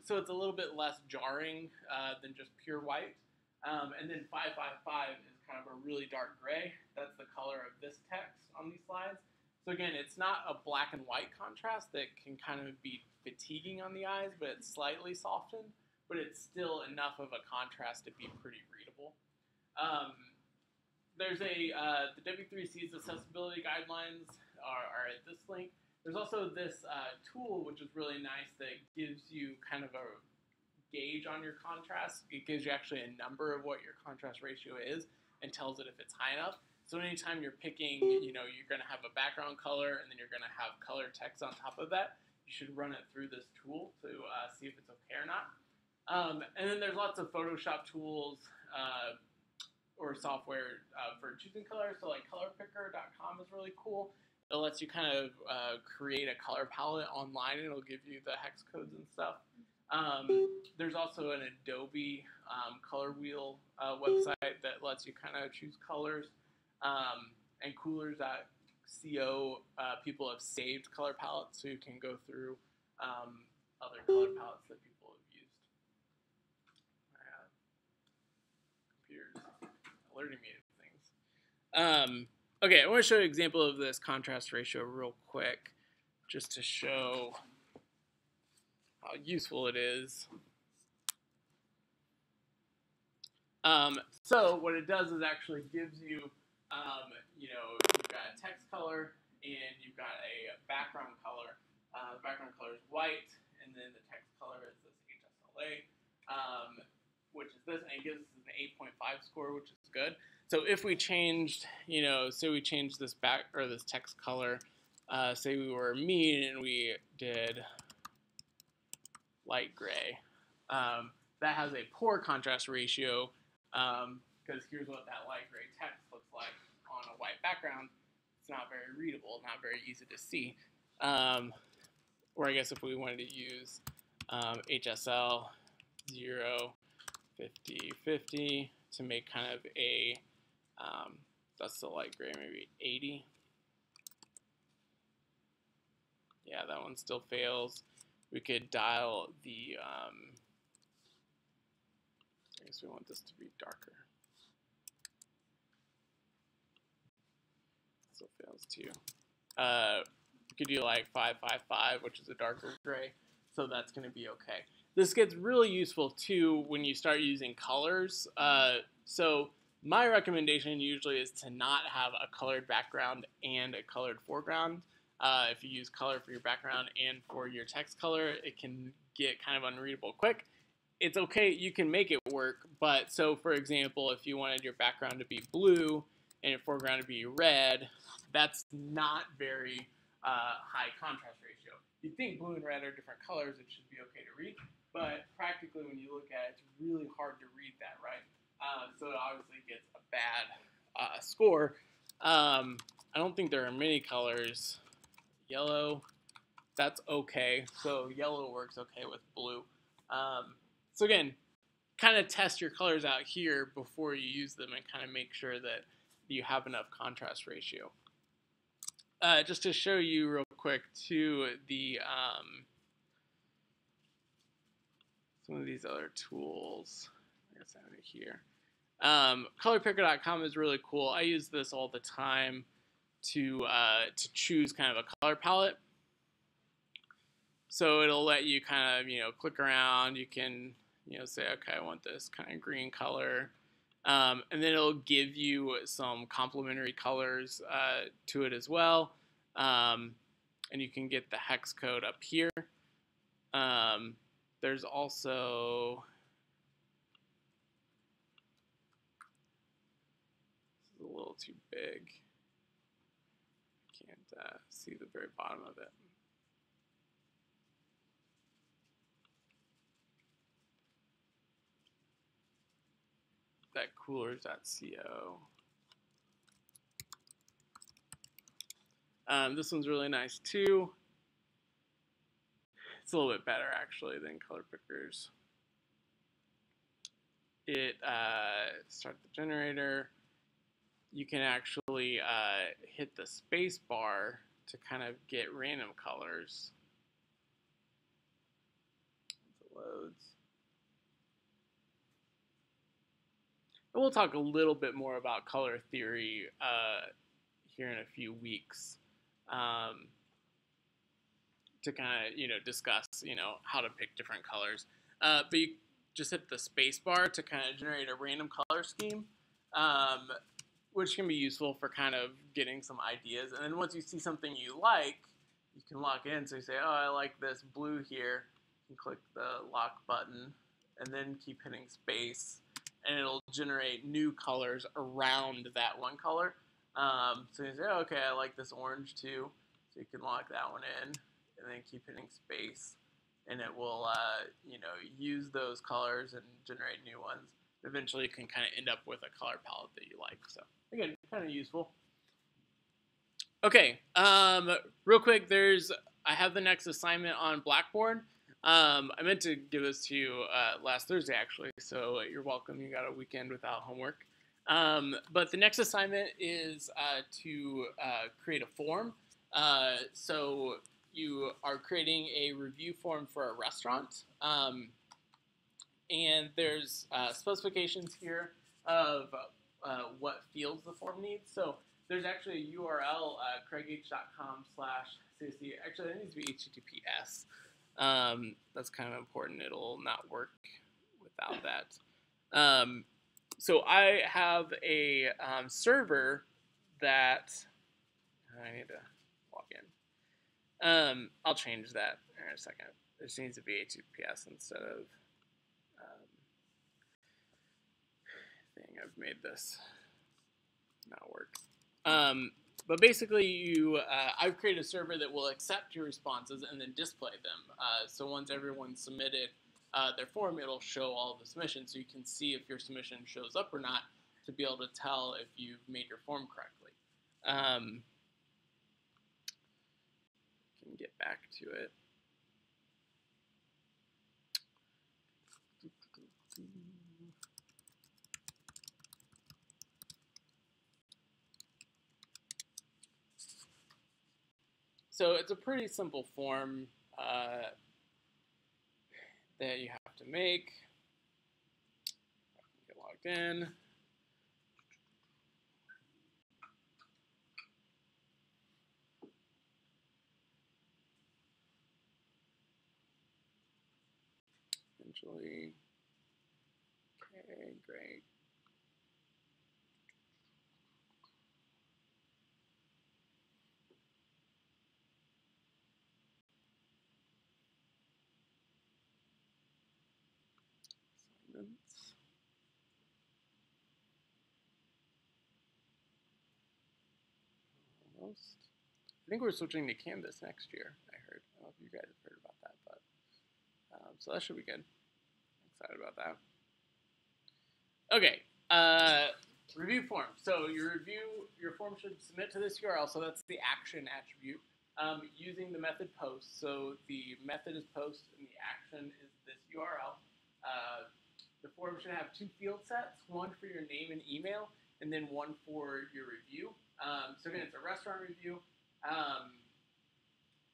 So it's a little bit less jarring than just pure white. And then 555 is kind of a really dark gray. That's the color of this text on these slides. So again, it's not a black and white contrast that can kind of be fatiguing on the eyes, but it's slightly softened, but it's still enough of a contrast to be pretty readable. There's the W3C's accessibility guidelines are at this link. There's also this tool, which is really nice, that gives you kind of a gauge on your contrast. It gives you actually a number of what your contrast ratio is and tells it if it's high enough. So anytime you're picking, you know, you're going to have a background color and then you're going to have color text on top of that, you should run it through this tool to see if it's okay or not. And then there's lots of Photoshop tools or software for choosing colors. So like colorpicker.com is really cool. It lets you kind of create a color palette online, and it'll give you the hex codes and stuff. There's also an Adobe color wheel website that lets you kind of choose colors. And coolers.co, people have saved color palettes, so you can go through other color palettes that people have used. My computer's alerting me to things. Okay, I want to show you an example of this contrast ratio real quick, just to show how useful it is. So what it does is actually gives you, you know, you've got a text color and you've got a background color. The background color is white, and then the text color is this HSLA, which is this, and it gives us an 8.5 score, which is good. So if we changed, you know, say we changed this this text color, say we were mean and we did light gray, that has a poor contrast ratio, because here's what that light gray text looks like on a white background. It's not very readable, not very easy to see. Or I guess if we wanted to use HSL 0, 50, 50 to make kind of a, that's the light gray, maybe 80. Yeah, that one still fails. We could dial the, I guess we want this to be darker. Still fails too. We could do like 555, which is a darker gray, so that's going to be okay. This gets really useful too when you start using colors. So my recommendation usually is to not have a colored background and a colored foreground. If you use color for your background and for your text color, it can get kind of unreadable quick. It's okay, you can make it work, but so for example, if you wanted your background to be blue and your foreground to be red, that's not very high contrast ratio. You'd think blue and red are different colors, it should be okay to read, but practically when you look at it, it's really hard to read that, right? So it obviously gets a bad score. I don't think there are many colors. Yellow, that's okay. So yellow works okay with blue. So again, kind of test your colors out here before you use them and kind of make sure that you have enough contrast ratio. Just to show you real quick too, the some of these other tools. I guess I have it here. Colorpicker.com is really cool. I use this all the time to choose kind of a color palette. So it'll let you kind of click around. You can say, okay, I want this kind of green color, and then it'll give you some complementary colors to it as well. And you can get the hex code up here. There's also this is a little too big. Can't see the very bottom of it. That coolers.co. This one's really nice too. It's a little bit better actually than Color Pickers. It start the generator. You can actually hit the space bar to kind of get random colors. It loads. And we'll talk a little bit more about color theory here in a few weeks to kind of discuss how to pick different colors. But you just hit the space bar to kind of generate a random color scheme, which can be useful for kind of getting some ideas. And then once you see something you like, you can lock in. So you say, oh, I like this blue here. You click the lock button and then keep hitting space, and it'll generate new colors around that one color. So you say, oh, okay, I like this orange too. So you can lock that one in and then keep hitting space, and it will use those colors and generate new ones. Eventually you can kind of end up with a color palette that you like. So again, kind of useful. Okay, real quick, I have the next assignment on Blackboard. I meant to give this to you last Thursday actually, so you're welcome. You got a weekend without homework. But the next assignment is to create a form. So you are creating a review form for a restaurant. And there's specifications here of what fields the form needs. So there's actually a URL, craighf.com/CSC. Actually, that needs to be HTTPS. That's kind of important. It'll not work without that. So I have a server that I need to log in. I'll change that in a second. There just needs to be HTTPS instead of thing. I've made this not work. But basically, I've created a server that will accept your responses and then display them. So once everyone's submitted their form, it'll show all the submissions, so you can see if your submission shows up or not to be able to tell if you've made your form correctly. Can get back to it. So it's a pretty simple form that you have to make. Get logged in. Eventually. Okay, great. Assignments. Almost. I think we're switching to Canvas next year, I heard. I don't know if you guys have heard about that, but so that should be good. I'm excited about that. Okay, review form. So your form should submit to this URL. So that's the action attribute using the method post. So the method is post and the action is this URL. The form should have two field sets, one for your name and email, and then one for your review. So again, it's a restaurant review.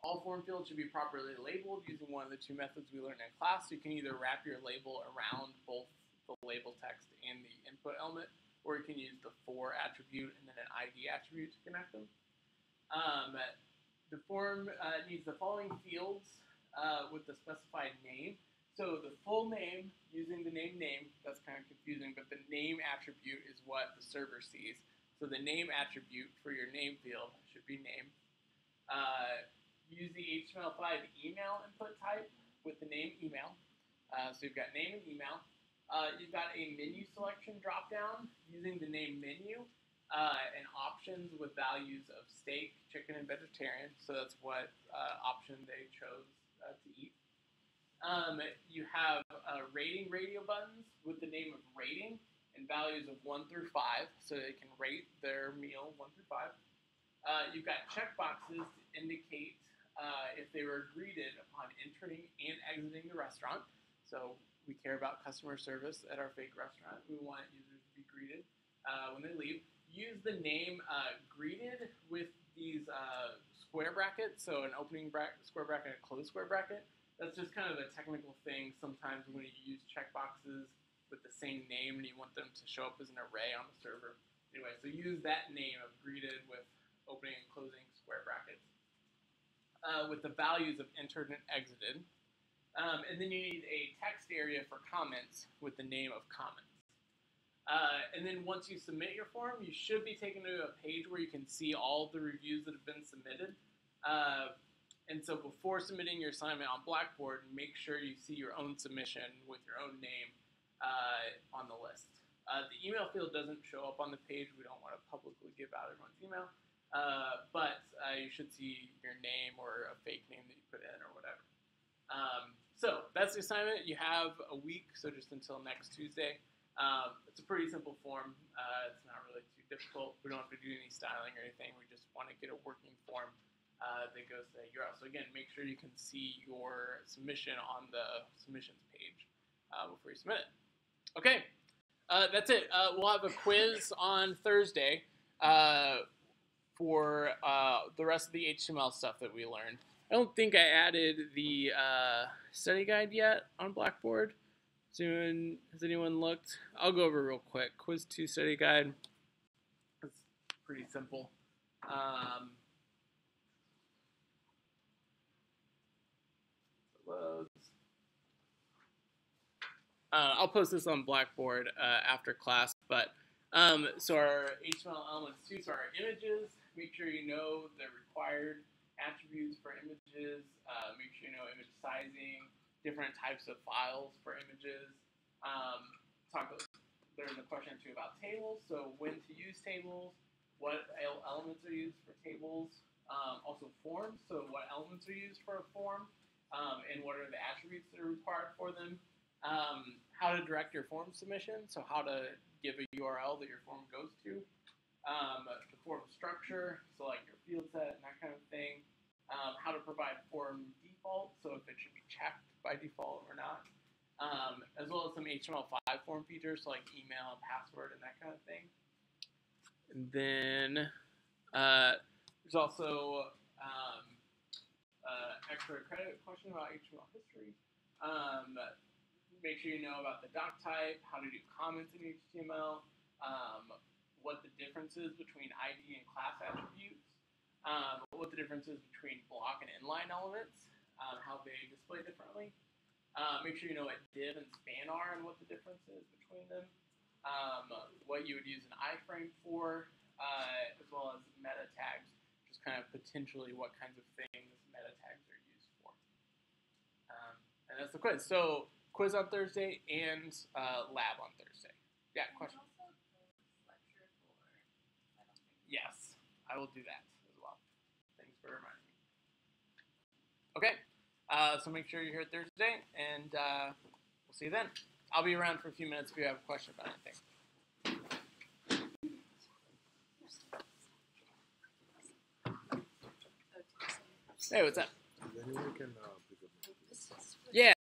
All form fields should be properly labeled using one of the two methods we learned in class. So you can either wrap your label around both the label text and the input element, or you can use the for attribute and then an ID attribute to connect them. The form needs the following fields with the specified name. So the full name, using the name, that's kind of confusing, but the name attribute is what the server sees. So the name attribute for your name field should be name. Use the HTML5 email input type with the name email. So you've got name and email. You've got a menu selection dropdown using the name menu and options with values of steak, chicken, and vegetarian. So that's what option they chose to eat. You have rating radio buttons with the name of rating and values of 1 through 5, so they can rate their meal 1 through 5. You've got checkboxes to indicate if they were greeted upon entering and exiting the restaurant. So we care about customer service at our fake restaurant. We want users to be greeted when they leave. Use the name greeted with these square brackets, so an opening square bracket and a closed square bracket. That's just kind of a technical thing sometimes when you use checkboxes with the same name and you want them to show up as an array on the server. Anyway, so use that name of greeted with opening and closing square brackets with the values of entered and exited. And then you need a text area for comments with the name of comments. And then once you submit your form, you should be taken to a page where you can see all of the reviews that have been submitted. And so before submitting your assignment on Blackboard, make sure you see your own submission with your own name on the list. The email field doesn't show up on the page. We don't want to publicly give out everyone's email. But you should see your name or a fake name that you put in or whatever. So that's the assignment. You have a week, so just until next Tuesday. It's a pretty simple form. It's not really too difficult. We don't have to do any styling or anything. We just want to get a working form that goes to the URL. So again, make sure you can see your submission on the submissions page before you submit it. Okay, that's it. We'll have a quiz on Thursday for the rest of the HTML stuff that we learned. I don't think I added the study guide yet on Blackboard. Has anyone looked? I'll go over real quick. Quiz 2 study guide. It's pretty simple. I'll post this on Blackboard after class, but so our HTML elements too, so our images, make sure you know the required attributes for images, make sure you know image sizing, different types of files for images. There's a question or two about tables, so when to use tables, what elements are used for tables, also forms, so what elements are used for a form, and what are the attributes that are required for them. How to direct your form submission, so how to give a URL that your form goes to. The form structure, so like your field set and that kind of thing. How to provide form default, so if it should be checked by default or not. As well as some HTML5 form features, so like email, password, and that kind of thing. And then there's also extra credit question about HTML history. Make sure you know about the doc type, how to do comments in HTML, what the difference is between ID and class attributes, what the difference is between block and inline elements, how they display differently. Make sure you know what div and span are and what the difference is between them. What you would use an iframe for, as well as meta tags, which is kind of potentially what kinds of things meta tags are used for. And that's the quiz. So quiz on Thursday and lab on Thursday. Yeah, question? Yes, I will do that as well. Thanks for reminding me. Okay, so make sure you're here Thursday, and we'll see you then. I'll be around for a few minutes if you have a question about anything. Hey, what's up? Yeah.